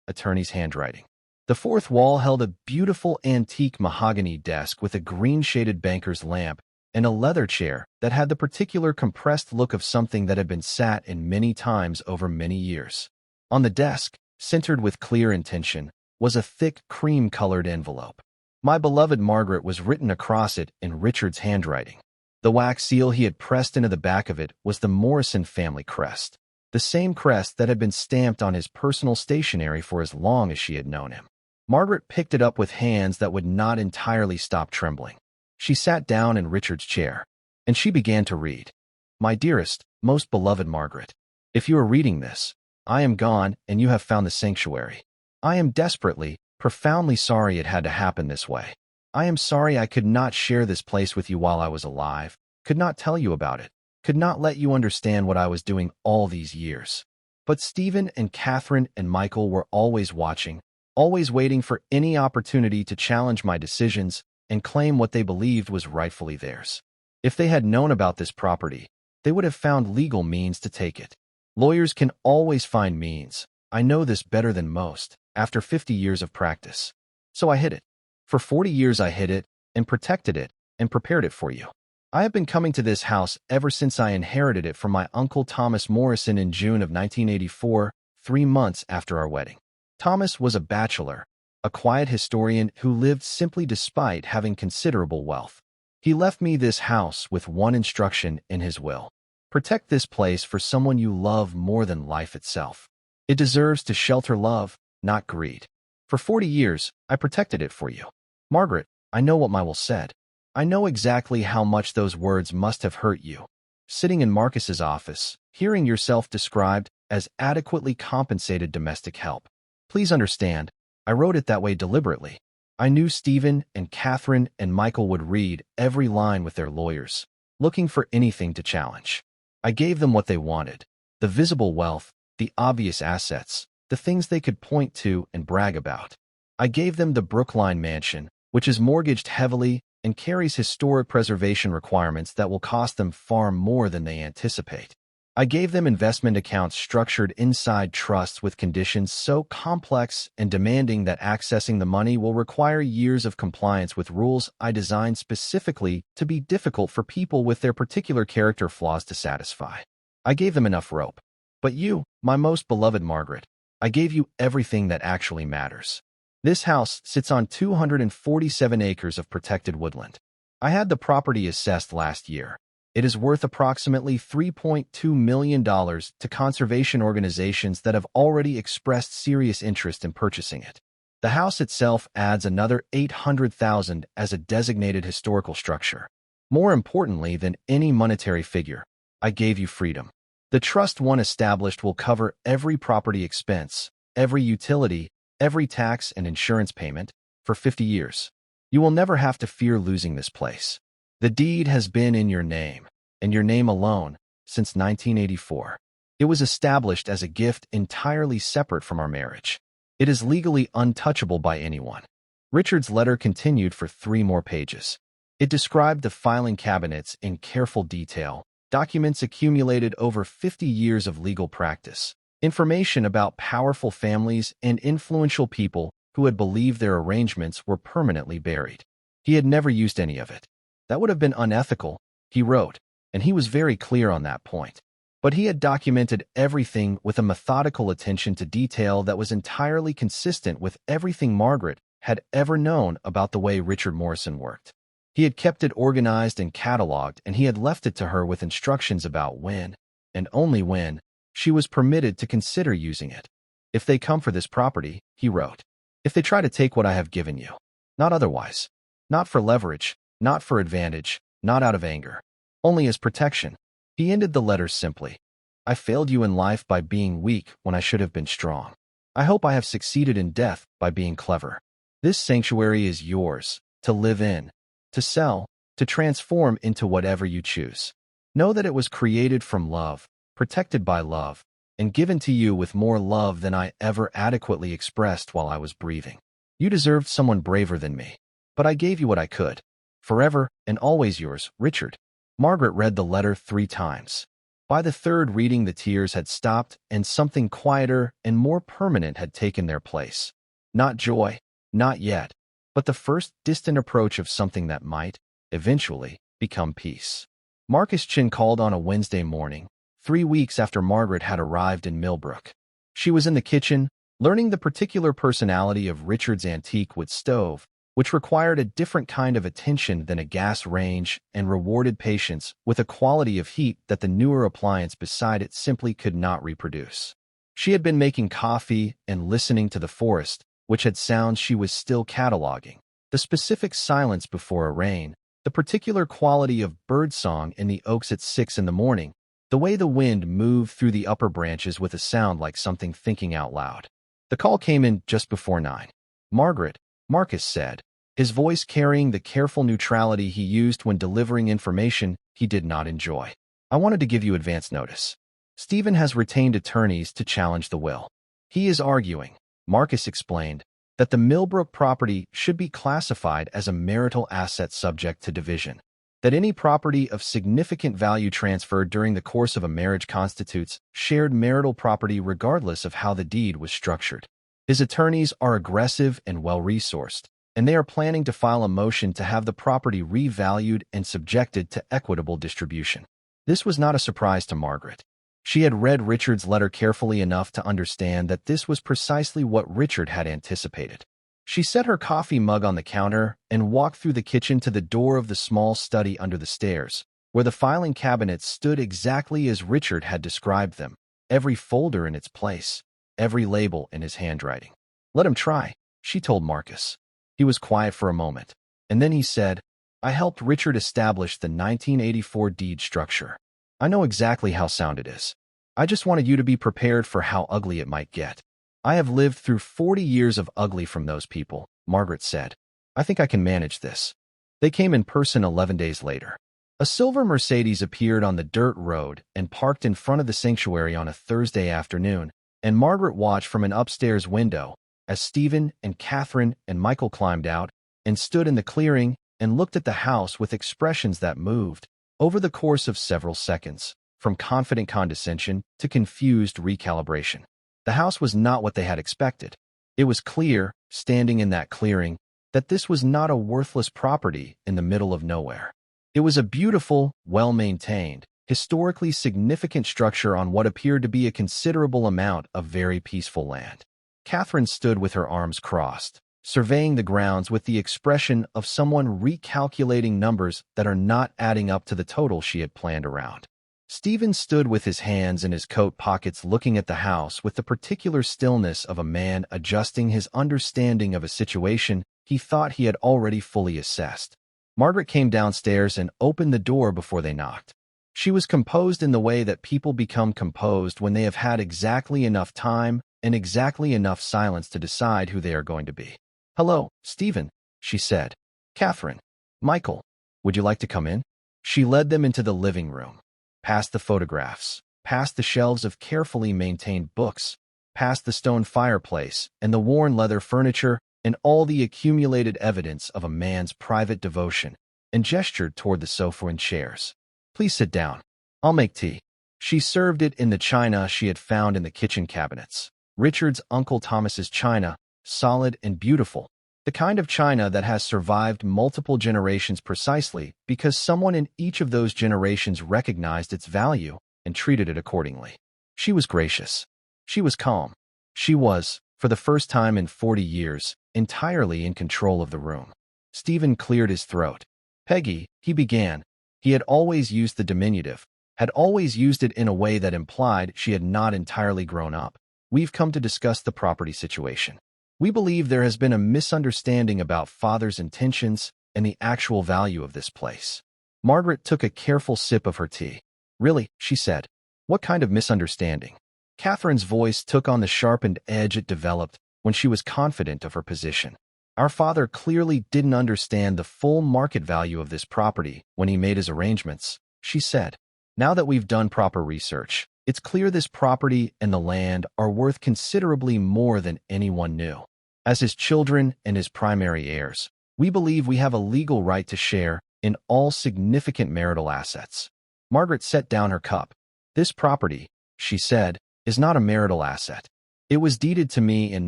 attorney's handwriting. The 4th wall held a beautiful antique mahogany desk with a green-shaded banker's lamp and a leather chair that had the particular compressed look of something that had been sat in many times over many years. On the desk, centered with clear intention, was a thick cream-colored envelope. My beloved Margaret was written across it in Richard's handwriting. The wax seal he had pressed into the back of it was the Morrison family crest, the same crest that had been stamped on his personal stationery for as long as she had known him. Margaret picked it up with hands that would not entirely stop trembling. She sat down in Richard's chair, and she began to read. My dearest, most beloved Margaret, if you are reading this, I am gone and you have found the sanctuary. I am desperately, profoundly sorry it had to happen this way. I am sorry I could not share this place with you while I was alive, could not tell you about it, could not let you understand what I was doing all these years. But Stephen and Catherine and Michael were always watching, always waiting for any opportunity to challenge my decisions and claim what they believed was rightfully theirs. If they had known about this property, they would have found legal means to take it. Lawyers can always find means. I know this better than most, after 50 years of practice. So I hid it. For 40 years I hid it, and protected it, and prepared it for you. I have been coming to this house ever since I inherited it from my uncle Thomas Morrison in June of 1984, 3 months after our wedding. Thomas was a bachelor, a quiet historian who lived simply despite having considerable wealth. He left me this house with one instruction in his will. Protect this place for someone you love more than life itself. It deserves to shelter love, not greed. For 40 years, I protected it for you. Margaret, I know what my will said. I know exactly how much those words must have hurt you. Sitting in Marcus's office, hearing yourself described as adequately compensated domestic help. Please understand, I wrote it that way deliberately. I knew Stephen and Catherine and Michael would read every line with their lawyers, looking for anything to challenge. I gave them what they wanted, the visible wealth, the obvious assets, the things they could point to and brag about. I gave them the Brookline mansion, which is mortgaged heavily and carries historic preservation requirements that will cost them far more than they anticipate. I gave them investment accounts structured inside trusts with conditions so complex and demanding that accessing the money will require years of compliance with rules I designed specifically to be difficult for people with their particular character flaws to satisfy. I gave them enough rope. But you, my most beloved Margaret, I gave you everything that actually matters. This house sits on 247 acres of protected woodland. I had the property assessed last year. It is worth approximately $3.2 million to conservation organizations that have already expressed serious interest in purchasing it. The house itself adds another $800,000 as a designated historical structure. More importantly than any monetary figure, I gave you freedom. The trust one established will cover every property expense, every utility, every tax and insurance payment for 50 years. You will never have to fear losing this place. The deed has been in your name, and your name alone, since 1984. It was established as a gift entirely separate from our marriage. It is legally untouchable by anyone. Richard's letter continued for 3 more pages. It described the filing cabinets in careful detail, documents accumulated over 50 years of legal practice, information about powerful families and influential people who had believed their arrangements were permanently buried. He had never used any of it. That would have been unethical, he wrote, and he was very clear on that point. But he had documented everything with a methodical attention to detail that was entirely consistent with everything Margaret had ever known about the way Richard Morrison worked. He had kept it organized and cataloged, and he had left it to her with instructions about when, and only when, she was permitted to consider using it. If they come for this property, he wrote, if they try to take what I have given you, not otherwise, not for leverage, not for advantage, not out of anger, only as protection. He ended the letter simply, I failed you in life by being weak when I should have been strong. I hope I have succeeded in death by being clever. This sanctuary is yours, to live in, to sell, to transform into whatever you choose. Know that it was created from love, protected by love, and given to you with more love than I ever adequately expressed while I was breathing. You deserved someone braver than me, but I gave you what I could. Forever and always yours, Richard. Margaret read the letter 3 times. By the 3rd reading, the tears had stopped and something quieter and more permanent had taken their place. Not joy, not yet, but the first distant approach of something that might, eventually, become peace. Marcus Chin called on a Wednesday morning, 3 weeks after Margaret had arrived in Millbrook. She was in the kitchen, learning the particular personality of Richard's antique wood stove, which required a different kind of attention than a gas range and rewarded patience with a quality of heat that the newer appliance beside it simply could not reproduce. She had been making coffee and listening to the forest, which had sounds she was still cataloging, the specific silence before a rain, the particular quality of birdsong in the oaks at 6 in the morning, the way the wind moved through the upper branches with a sound like something thinking out loud. The call came in just before 9. Margaret, Marcus said, his voice carrying the careful neutrality he used when delivering information he did not enjoy. I wanted to give you advance notice. Stephen has retained attorneys to challenge the will. He is arguing, Marcus explained, that the Millbrook property should be classified as a marital asset subject to division, that any property of significant value transferred during the course of a marriage constitutes shared marital property regardless of how the deed was structured. His attorneys are aggressive and well-resourced, and they are planning to file a motion to have the property revalued and subjected to equitable distribution. This was not a surprise to Margaret. She had read Richard's letter carefully enough to understand that this was precisely what Richard had anticipated. She set her coffee mug on the counter and walked through the kitchen to the door of the small study under the stairs, where the filing cabinets stood exactly as Richard had described them, every folder in its place, every label in his handwriting. Let him try, she told Marcus. He was quiet for a moment, and then he said, I helped Richard establish the 1984 deed structure. I know exactly how sound it is. I just wanted you to be prepared for how ugly it might get. I have lived through 40 years of ugly from those people, Margaret said. I think I can manage this. They came in person 11 days later. A silver Mercedes appeared on the dirt road and parked in front of the sanctuary on a Thursday afternoon, and Margaret watched from an upstairs window as Stephen and Catherine and Michael climbed out and stood in the clearing and looked at the house with expressions that moved, over the course of several seconds, from confident condescension to confused recalibration. The house was not what they had expected. It was clear, standing in that clearing, that this was not a worthless property in the middle of nowhere. It was a beautiful, well-maintained, historically significant structure on what appeared to be a considerable amount of very peaceful land. Catherine stood with her arms crossed, surveying the grounds with the expression of someone recalculating numbers that are not adding up to the total she had planned around. Stephen stood with his hands in his coat pockets looking at the house with the particular stillness of a man adjusting his understanding of a situation he thought he had already fully assessed. Margaret came downstairs and opened the door before they knocked. She was composed in the way that people become composed when they have had exactly enough time and exactly enough silence to decide who they are going to be. Hello, Stephen, she said. Catherine. Michael. Would you like to come in? She led them into the living room, past the photographs, past the shelves of carefully maintained books, past the stone fireplace and the worn leather furniture and all the accumulated evidence of a man's private devotion, and gestured toward the sofa and chairs. "Please sit down. I'll make tea." She served it in the china she had found in the kitchen cabinets. Richard's Uncle Thomas's china, solid and beautiful, the kind of china that has survived multiple generations precisely because someone in each of those generations recognized its value and treated it accordingly. She was gracious. She was calm. She was, for the first time in 40 years, entirely in control of the room. Stephen cleared his throat. "Peggy," he began. He had always used the diminutive, had always used it in a way that implied she had not entirely grown up. "We've come to discuss the property situation. We believe there has been a misunderstanding about Father's intentions and the actual value of this place." Margaret took a careful sip of her tea. "Really?" she said. "What kind of misunderstanding?" Catherine's voice took on the sharpened edge it developed when she was confident of her position. "Our father clearly didn't understand the full market value of this property when he made his arrangements," she said. "Now that we've done proper research, it's clear this property and the land are worth considerably more than anyone knew. As his children and his primary heirs, we believe we have a legal right to share in all significant marital assets." Margaret set down her cup. "This property," she said, "is not a marital asset. It was deeded to me in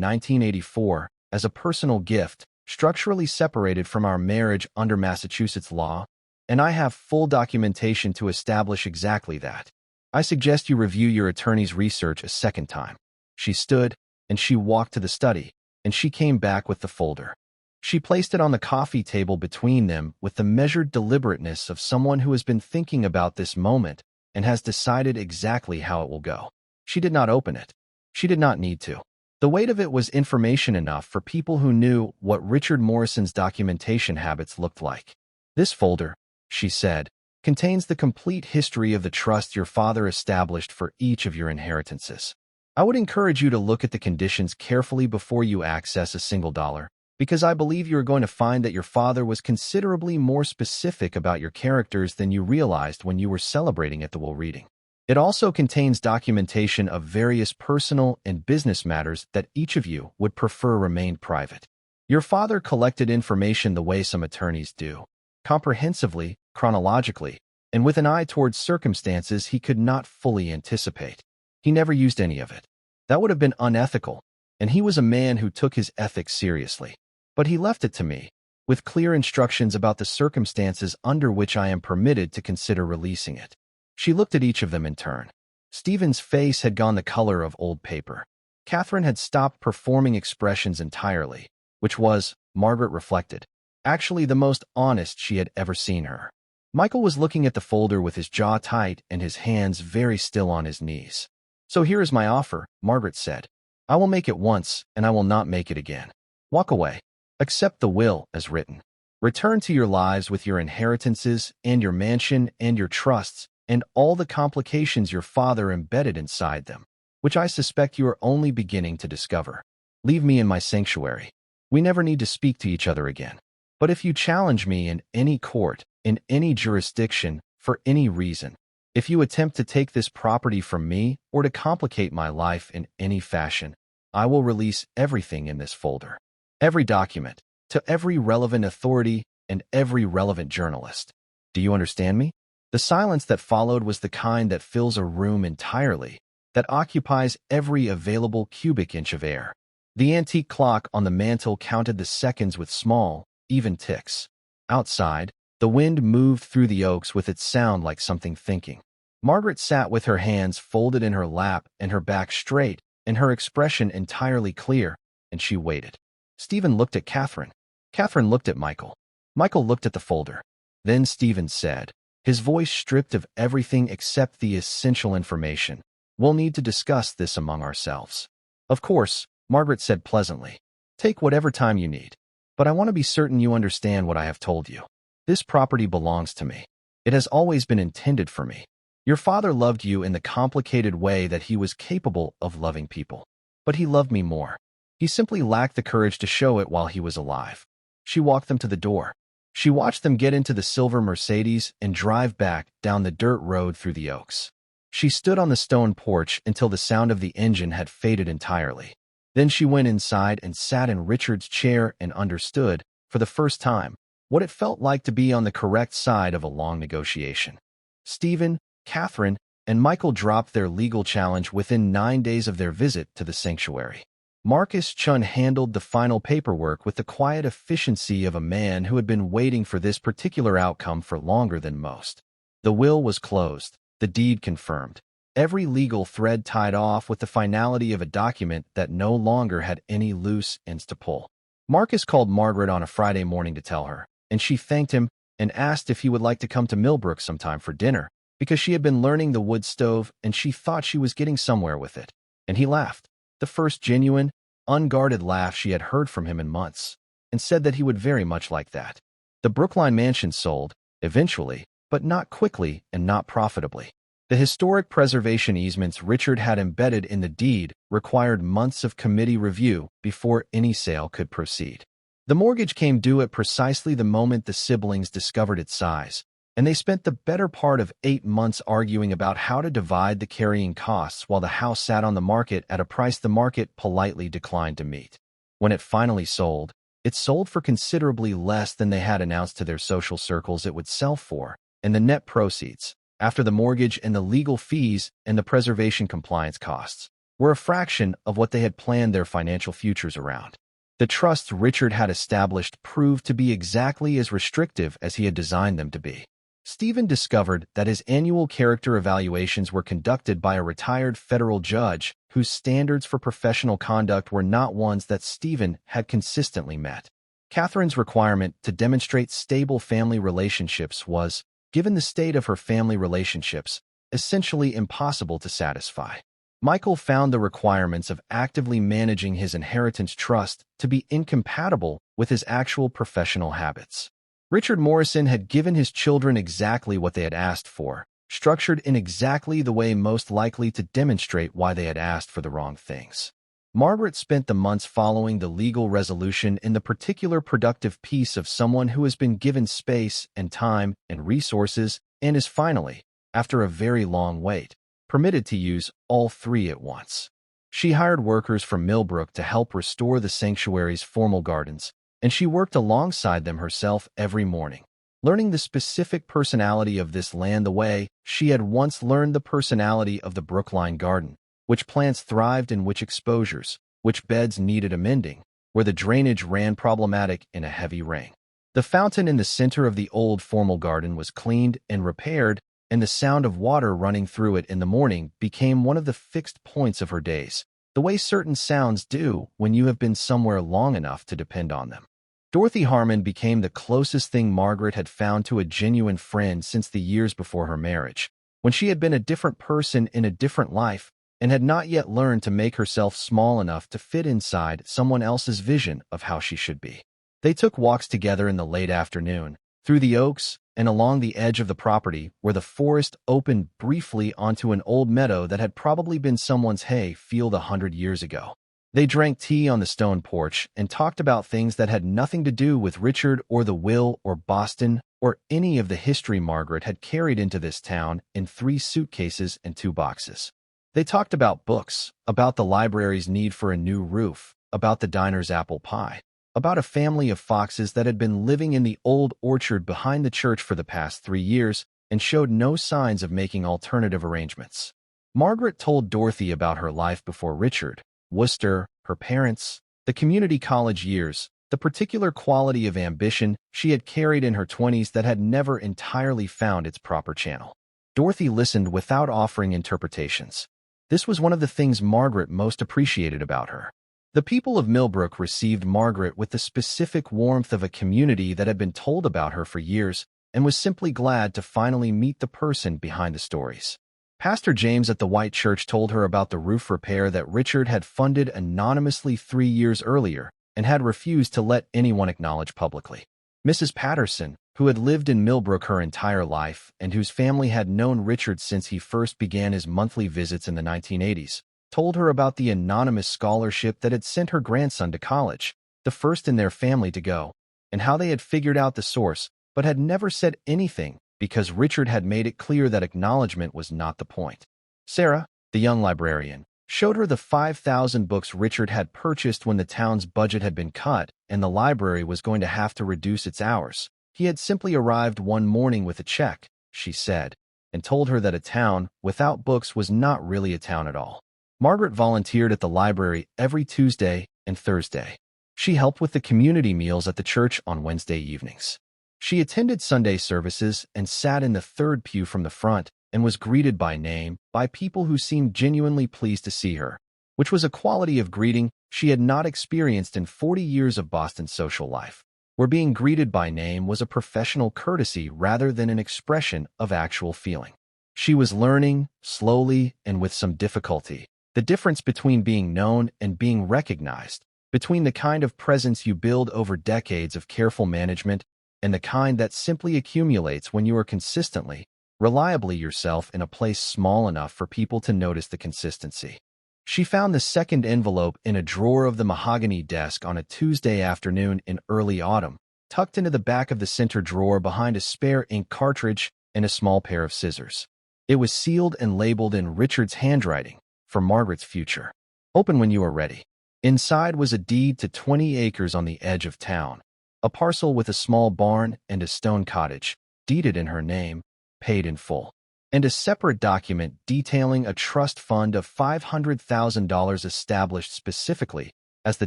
1984 as a personal gift, structurally separated from our marriage under Massachusetts law, and I have full documentation to establish exactly that. I suggest you review your attorney's research a second time." She stood, and she walked to the study, and she came back with the folder. She placed it on the coffee table between them with the measured deliberateness of someone who has been thinking about this moment and has decided exactly how it will go. She did not open it. She did not need to. The weight of it was information enough for people who knew what Richard Morrison's documentation habits looked like. "This folder," she said, "contains the complete history of the trust your father established for each of your inheritances. I would encourage you to look at the conditions carefully before you access a single dollar, because I believe you are going to find that your father was considerably more specific about your characters than you realized when you were celebrating at the will reading. It also contains documentation of various personal and business matters that each of you would prefer remained private. Your father collected information the way some attorneys do, comprehensively, chronologically, and with an eye towards circumstances he could not fully anticipate. He never used any of it. That would have been unethical, and he was a man who took his ethics seriously. But he left it to me, with clear instructions about the circumstances under which I am permitted to consider releasing it." She looked at each of them in turn. Stephen's face had gone the color of old paper. Catherine had stopped performing expressions entirely, which was, Margaret reflected, actually the most honest she had ever seen her. Michael was looking at the folder with his jaw tight and his hands very still on his knees. "So here is my offer," Margaret said. "I will make it once, and I will not make it again. Walk away. Accept the will as written. Return to your lives with your inheritances and your mansion and your trusts and all the complications your father embedded inside them, which I suspect you are only beginning to discover. Leave me in my sanctuary. We never need to speak to each other again. But if you challenge me in any court, in any jurisdiction, for any reason, if you attempt to take this property from me or to complicate my life in any fashion, I will release everything in this folder, every document, to every relevant authority and every relevant journalist. Do you understand me?" The silence that followed was the kind that fills a room entirely, that occupies every available cubic inch of air. The antique clock on the mantel counted the seconds with small, even ticks. Outside, the wind moved through the oaks with its sound like something thinking. Margaret sat with her hands folded in her lap and her back straight and her expression entirely clear, and she waited. Stephen looked at Catherine. Catherine looked at Michael. Michael looked at the folder. Then Stephen said, his voice stripped of everything except the essential information, "We'll need to discuss this among ourselves." "Of course," Margaret said pleasantly. "Take whatever time you need. But I want to be certain you understand what I have told you. This property belongs to me. It has always been intended for me. Your father loved you in the complicated way that he was capable of loving people. But he loved me more. He simply lacked the courage to show it while he was alive." She walked them to the door. She watched them get into the silver Mercedes and drive back down the dirt road through the oaks. She stood on the stone porch until the sound of the engine had faded entirely. Then she went inside and sat in Richard's chair and understood, for the first time, what it felt like to be on the correct side of a long negotiation. Stephen, Catherine, and Michael dropped their legal challenge within 9 days of their visit to the sanctuary. Marcus Chun handled the final paperwork with the quiet efficiency of a man who had been waiting for this particular outcome for longer than most. The will was closed, the deed confirmed, every legal thread tied off with the finality of a document that no longer had any loose ends to pull. Marcus called Margaret on a Friday morning to tell her, and she thanked him and asked if he would like to come to Millbrook sometime for dinner, because she had been learning the wood stove and she thought she was getting somewhere with it. And he laughed, the first genuine, unguarded laugh she had heard from him in months, and said that he would very much like that. The Brookline mansion sold, eventually, but not quickly and not profitably. The historic preservation easements Richard had embedded in the deed required months of committee review before any sale could proceed. The mortgage came due at precisely the moment the siblings discovered its size, and they spent the better part of 8 months arguing about how to divide the carrying costs while the house sat on the market at a price the market politely declined to meet. When it finally sold, it sold for considerably less than they had announced to their social circles it would sell for, and the net proceeds, after the mortgage and the legal fees and the preservation compliance costs, were a fraction of what they had planned their financial futures around. The trusts Richard had established proved to be exactly as restrictive as he had designed them to be. Stephen discovered that his annual character evaluations were conducted by a retired federal judge whose standards for professional conduct were not ones that Stephen had consistently met. Catherine's requirement to demonstrate stable family relationships was, given the state of her family relationships, essentially impossible to satisfy. Michael found the requirements of actively managing his inheritance trust to be incompatible with his actual professional habits. Richard Morrison had given his children exactly what they had asked for, structured in exactly the way most likely to demonstrate why they had asked for the wrong things. Margaret spent the months following the legal resolution in the particular productive piece of someone who has been given space and time and resources and is finally, after a very long wait, permitted to use all 3 at once. She hired workers from Millbrook to help restore the sanctuary's formal gardens, and she worked alongside them herself every morning, learning the specific personality of this land the way she had once learned the personality of the Brookline garden, which plants thrived in which exposures, which beds needed amending, where the drainage ran problematic in a heavy rain. The fountain in the center of the old formal garden was cleaned and repaired, and the sound of water running through it in the morning became one of the fixed points of her days, the way certain sounds do when you have been somewhere long enough to depend on them. Dorothy Harmon became the closest thing Margaret had found to a genuine friend since the years before her marriage, when she had been a different person in a different life and had not yet learned to make herself small enough to fit inside someone else's vision of how she should be. They took walks together in the late afternoon, through the oaks and along the edge of the property where the forest opened briefly onto an old meadow that had probably been someone's hay field 100 years ago. They drank tea on the stone porch and talked about things that had nothing to do with Richard or the will or Boston or any of the history Margaret had carried into this town in 3 suitcases and 2 boxes. They talked about books, about the library's need for a new roof, about the diner's apple pie, about a family of foxes that had been living in the old orchard behind the church for the past 3 years and showed no signs of making alternative arrangements. Margaret told Dorothy about her life before Richard, Worcester, her parents, the community college years, the particular quality of ambition she had carried in her 20s that had never entirely found its proper channel. Dorothy listened without offering interpretations. This was one of the things Margaret most appreciated about her. The people of Millbrook received Margaret with the specific warmth of a community that had been told about her for years and was simply glad to finally meet the person behind the stories. Pastor James at the White Church told her about the roof repair that Richard had funded anonymously 3 years earlier and had refused to let anyone acknowledge publicly. Mrs. Patterson, who had lived in Millbrook her entire life and whose family had known Richard since he first began his monthly visits in the 1980s, told her about the anonymous scholarship that had sent her grandson to college, the first in their family to go, and how they had figured out the source but had never said anything because Richard had made it clear that acknowledgment was not the point. Sarah, the young librarian, showed her the 5,000 books Richard had purchased when the town's budget had been cut and the library was going to have to reduce its hours. He had simply arrived one morning with a check, she said, and told her that a town without books was not really a town at all. Margaret volunteered at the library every Tuesday and Thursday. She helped with the community meals at the church on Wednesday evenings. She attended Sunday services and sat in the third pew from the front and was greeted by name by people who seemed genuinely pleased to see her, which was a quality of greeting she had not experienced in 40 years of Boston social life, where being greeted by name was a professional courtesy rather than an expression of actual feeling. She was learning, slowly and with some difficulty, the difference between being known and being recognized, between the kind of presence you build over decades of careful management and the kind that simply accumulates when you are consistently, reliably yourself in a place small enough for people to notice the consistency. She found the second envelope in a drawer of the mahogany desk on a Tuesday afternoon in early autumn, tucked into the back of the center drawer behind a spare ink cartridge and a small pair of scissors. It was sealed and labeled in Richard's handwriting, for Margaret's future. Open when you are ready. Inside was a deed to 20 acres on the edge of town, a parcel with a small barn and a stone cottage, deeded in her name, paid in full, and a separate document detailing a trust fund of $500,000 established specifically, as the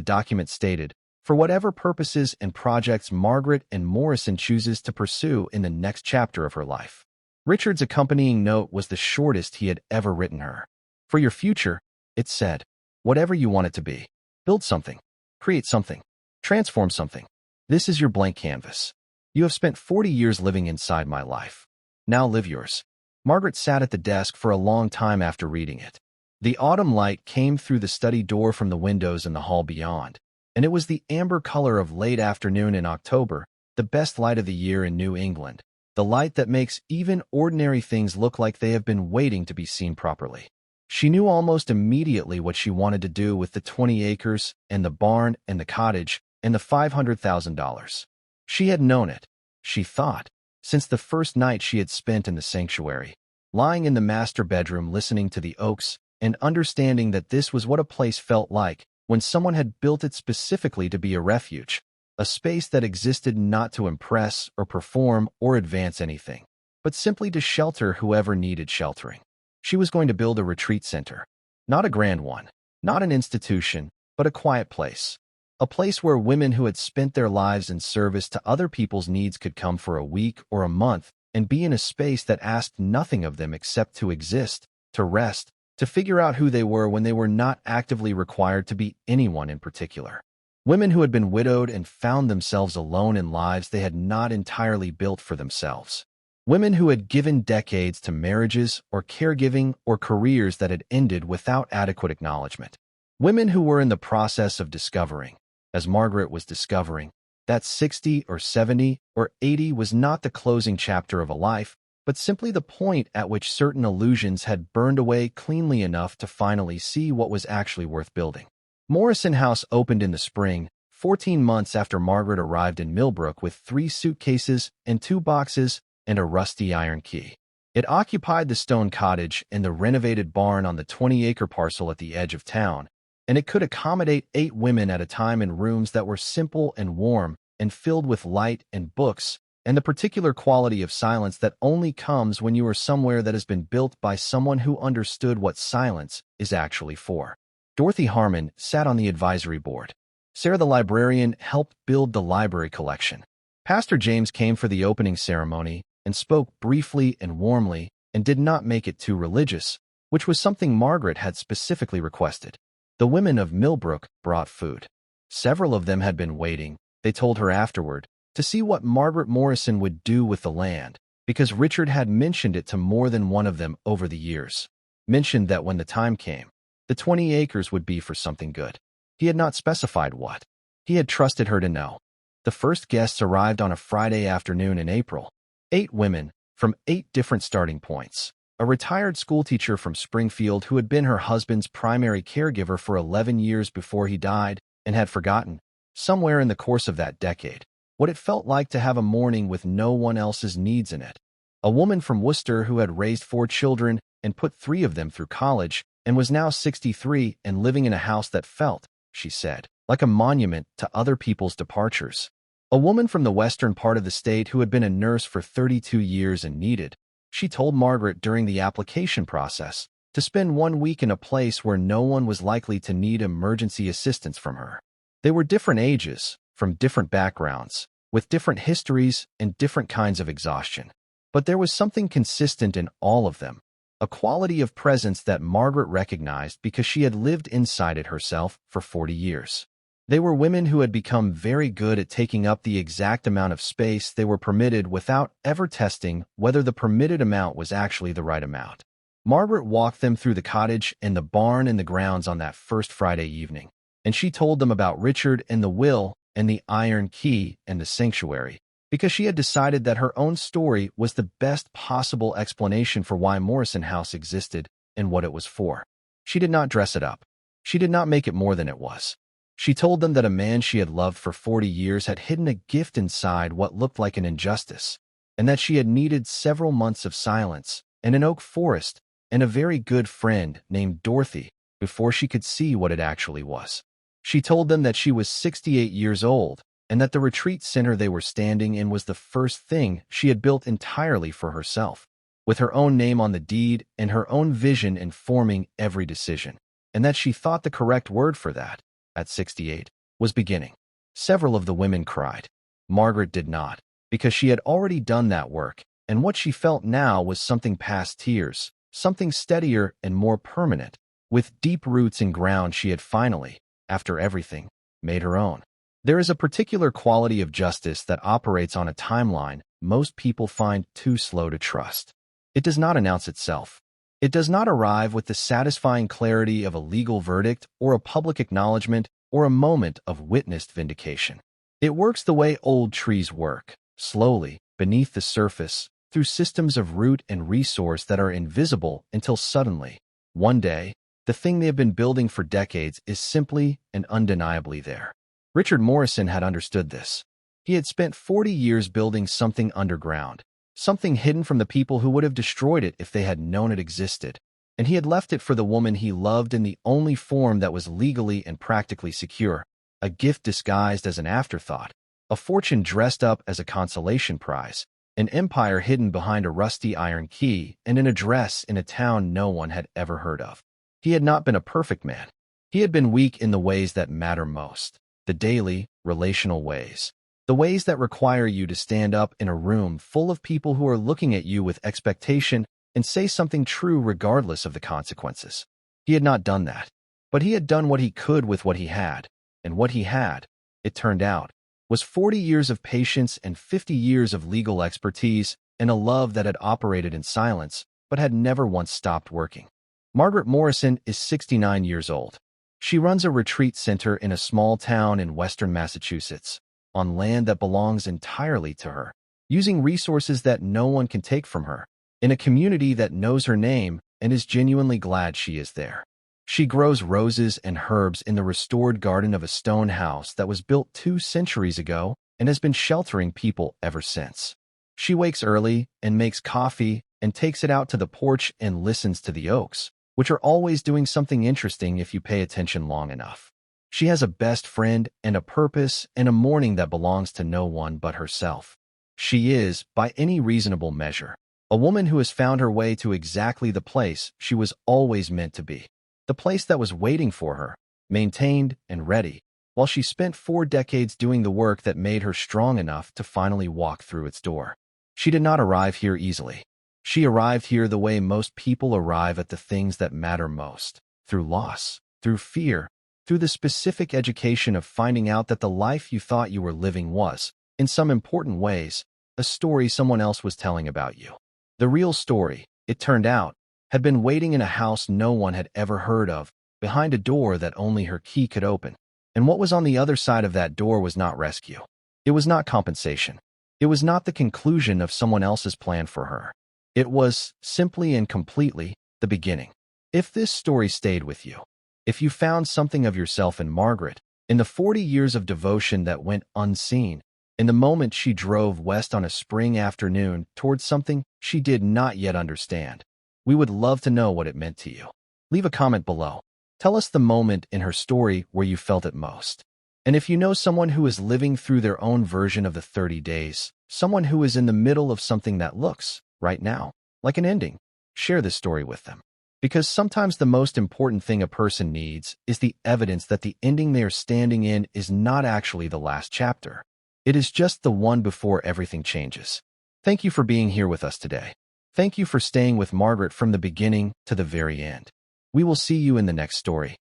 document stated, for whatever purposes and projects Margaret and Morrison chooses to pursue in the next chapter of her life. Richard's accompanying note was the shortest he had ever written her. For your future, it said, whatever you want it to be. Build something, create something, transform something. This is your blank canvas. You have spent 40 years living inside my life. Now live yours. Margaret sat at the desk for a long time after reading it. The autumn light came through the study door from the windows in the hall beyond, and it was the amber color of late afternoon in October, the best light of the year in New England, the light that makes even ordinary things look like they have been waiting to be seen properly. She knew almost immediately what she wanted to do with the 20 acres and the barn and the cottage and the $500,000. She had known it, she thought, since the first night she had spent in the sanctuary, lying in the master bedroom listening to the oaks and understanding that this was what a place felt like when someone had built it specifically to be a refuge, a space that existed not to impress or perform or advance anything, but simply to shelter whoever needed sheltering. She was going to build a retreat center, not a grand one, not an institution, but a quiet place. A place where women who had spent their lives in service to other people's needs could come for a week or a month and be in a space that asked nothing of them except to exist, to rest, to figure out who they were when they were not actively required to be anyone in particular. Women who had been widowed and found themselves alone in lives they had not entirely built for themselves. Women who had given decades to marriages or caregiving or careers that had ended without adequate acknowledgment. Women who were in the process of discovering, as Margaret was discovering, that 60 or 70 or 80 was not the closing chapter of a life, but simply the point at which certain illusions had burned away cleanly enough to finally see what was actually worth building. Morrison House opened in the spring, 14 months after Margaret arrived in Millbrook with 3 suitcases and 2 boxes and a rusty iron key. It occupied the stone cottage and the renovated barn on the 20-acre parcel at the edge of town, and it could accommodate 8 women at a time in rooms that were simple and warm and filled with light and books and the particular quality of silence that only comes when you are somewhere that has been built by someone who understood what silence is actually for. Dorothy Harmon sat on the advisory board. Sarah the librarian helped build the library collection. Pastor James came for the opening ceremony and spoke briefly and warmly and did not make it too religious, which was something Margaret had specifically requested. The women of Millbrook brought food. Several of them had been waiting, they told her afterward, to see what Margaret Morrison would do with the land, because Richard had mentioned it to more than one of them over the years. Mentioned that when the time came, the 20 acres would be for something good. He had not specified what. He had trusted her to know. The first guests arrived on a Friday afternoon in April. 8 women, from 8 different starting points. A retired schoolteacher from Springfield who had been her husband's primary caregiver for 11 years before he died and had forgotten, somewhere in the course of that decade, what it felt like to have a morning with no one else's needs in it. a woman from Worcester who had raised 4 children and put 3 of them through college and was now 63 and living in a house that felt, she said, like a monument to other people's departures. A woman from the western part of the state who had been a nurse for 32 years and needed, she told Margaret during the application process, to spend 1 week in a place where no one was likely to need emergency assistance from her. They were different ages, from different backgrounds, with different histories and different kinds of exhaustion. But there was something consistent in all of them, a quality of presence that Margaret recognized because she had lived inside it herself for 40 years. They were women who had become very good at taking up the exact amount of space they were permitted without ever testing whether the permitted amount was actually the right amount. Margaret walked them through the cottage and the barn and the grounds on that first Friday evening, and she told them about Richard and the will and the iron key and the sanctuary, because she had decided that her own story was the best possible explanation for why Morrison House existed and what it was for. She did not dress it up. She did not make it more than it was. She told them that a man she had loved for 40 years had hidden a gift inside what looked like an injustice, and that she had needed several months of silence and an oak forest and a very good friend named Dorothy before she could see what it actually was. She told them that she was 68 years old and that the retreat center they were standing in was the first thing she had built entirely for herself, with her own name on the deed and her own vision informing every decision, and that she thought the correct word for that, at 68, was beginning. Several of the women cried. Margaret did not, because she had already done that work, and what she felt now was something past tears, something steadier and more permanent, with deep roots in ground she had finally, after everything, made her own. There is a particular quality of justice that operates on a timeline most people find too slow to trust. It does not announce itself. It does not arrive with the satisfying clarity of a legal verdict or a public acknowledgment or a moment of witnessed vindication. It works the way old trees work, slowly, beneath the surface, through systems of root and resource that are invisible until suddenly, one day, the thing they have been building for decades is simply and undeniably there. Richard Morrison had understood this. He had spent 40 years building something underground, something hidden from the people who would have destroyed it if they had known it existed, and he had left it for the woman he loved in the only form that was legally and practically secure, a gift disguised as an afterthought, a fortune dressed up as a consolation prize, an empire hidden behind a rusty iron key, and an address in a town no one had ever heard of. He had not been a perfect man. He had been weak in the ways that matter most, the daily, relational ways, the ways that require you to stand up in a room full of people who are looking at you with expectation and say something true regardless of the consequences. He had not done that, but he had done what he could with what he had, and what he had, it turned out, was 40 years of patience and 50 years of legal expertise and a love that had operated in silence but had never once stopped working. Margaret Morrison is 69 years old. She runs a retreat center in a small town in western Massachusetts, on land that belongs entirely to her, using resources that no one can take from her, in a community that knows her name and is genuinely glad she is there. She grows roses and herbs in the restored garden of a stone house that was built 2 centuries ago and has been sheltering people ever since. She wakes early and makes coffee and takes it out to the porch and listens to the oaks, which are always doing something interesting if you pay attention long enough. She has a best friend and a purpose and a morning that belongs to no one but herself. She is, by any reasonable measure, a woman who has found her way to exactly the place she was always meant to be. The place that was waiting for her, maintained and ready, while she spent 4 decades doing the work that made her strong enough to finally walk through its door. She did not arrive here easily. She arrived here the way most people arrive at the things that matter most, through loss, through fear, through the specific education of finding out that the life you thought you were living was, in some important ways, a story someone else was telling about you. The real story, it turned out, had been waiting in a house no one had ever heard of, behind a door that only her key could open. And what was on the other side of that door was not rescue. It was not compensation. It was not the conclusion of someone else's plan for her. It was, simply and completely, the beginning. If this story stayed with you, if you found something of yourself in Margaret, in the 40 years of devotion that went unseen, in the moment she drove west on a spring afternoon towards something she did not yet understand. We would love to know what it meant to you. Leave a comment below. Tell us the moment in her story where you felt it most. And if you know someone who is living through their own version of the 30 days, someone who is in the middle of something that looks, right now, like an ending, share this story with them. Because sometimes the most important thing a person needs is the evidence that the ending they are standing in is not actually the last chapter. It is just the one before everything changes. Thank you for being here with us today. Thank you for staying with Margaret from the beginning to the very end. We will see you in the next story.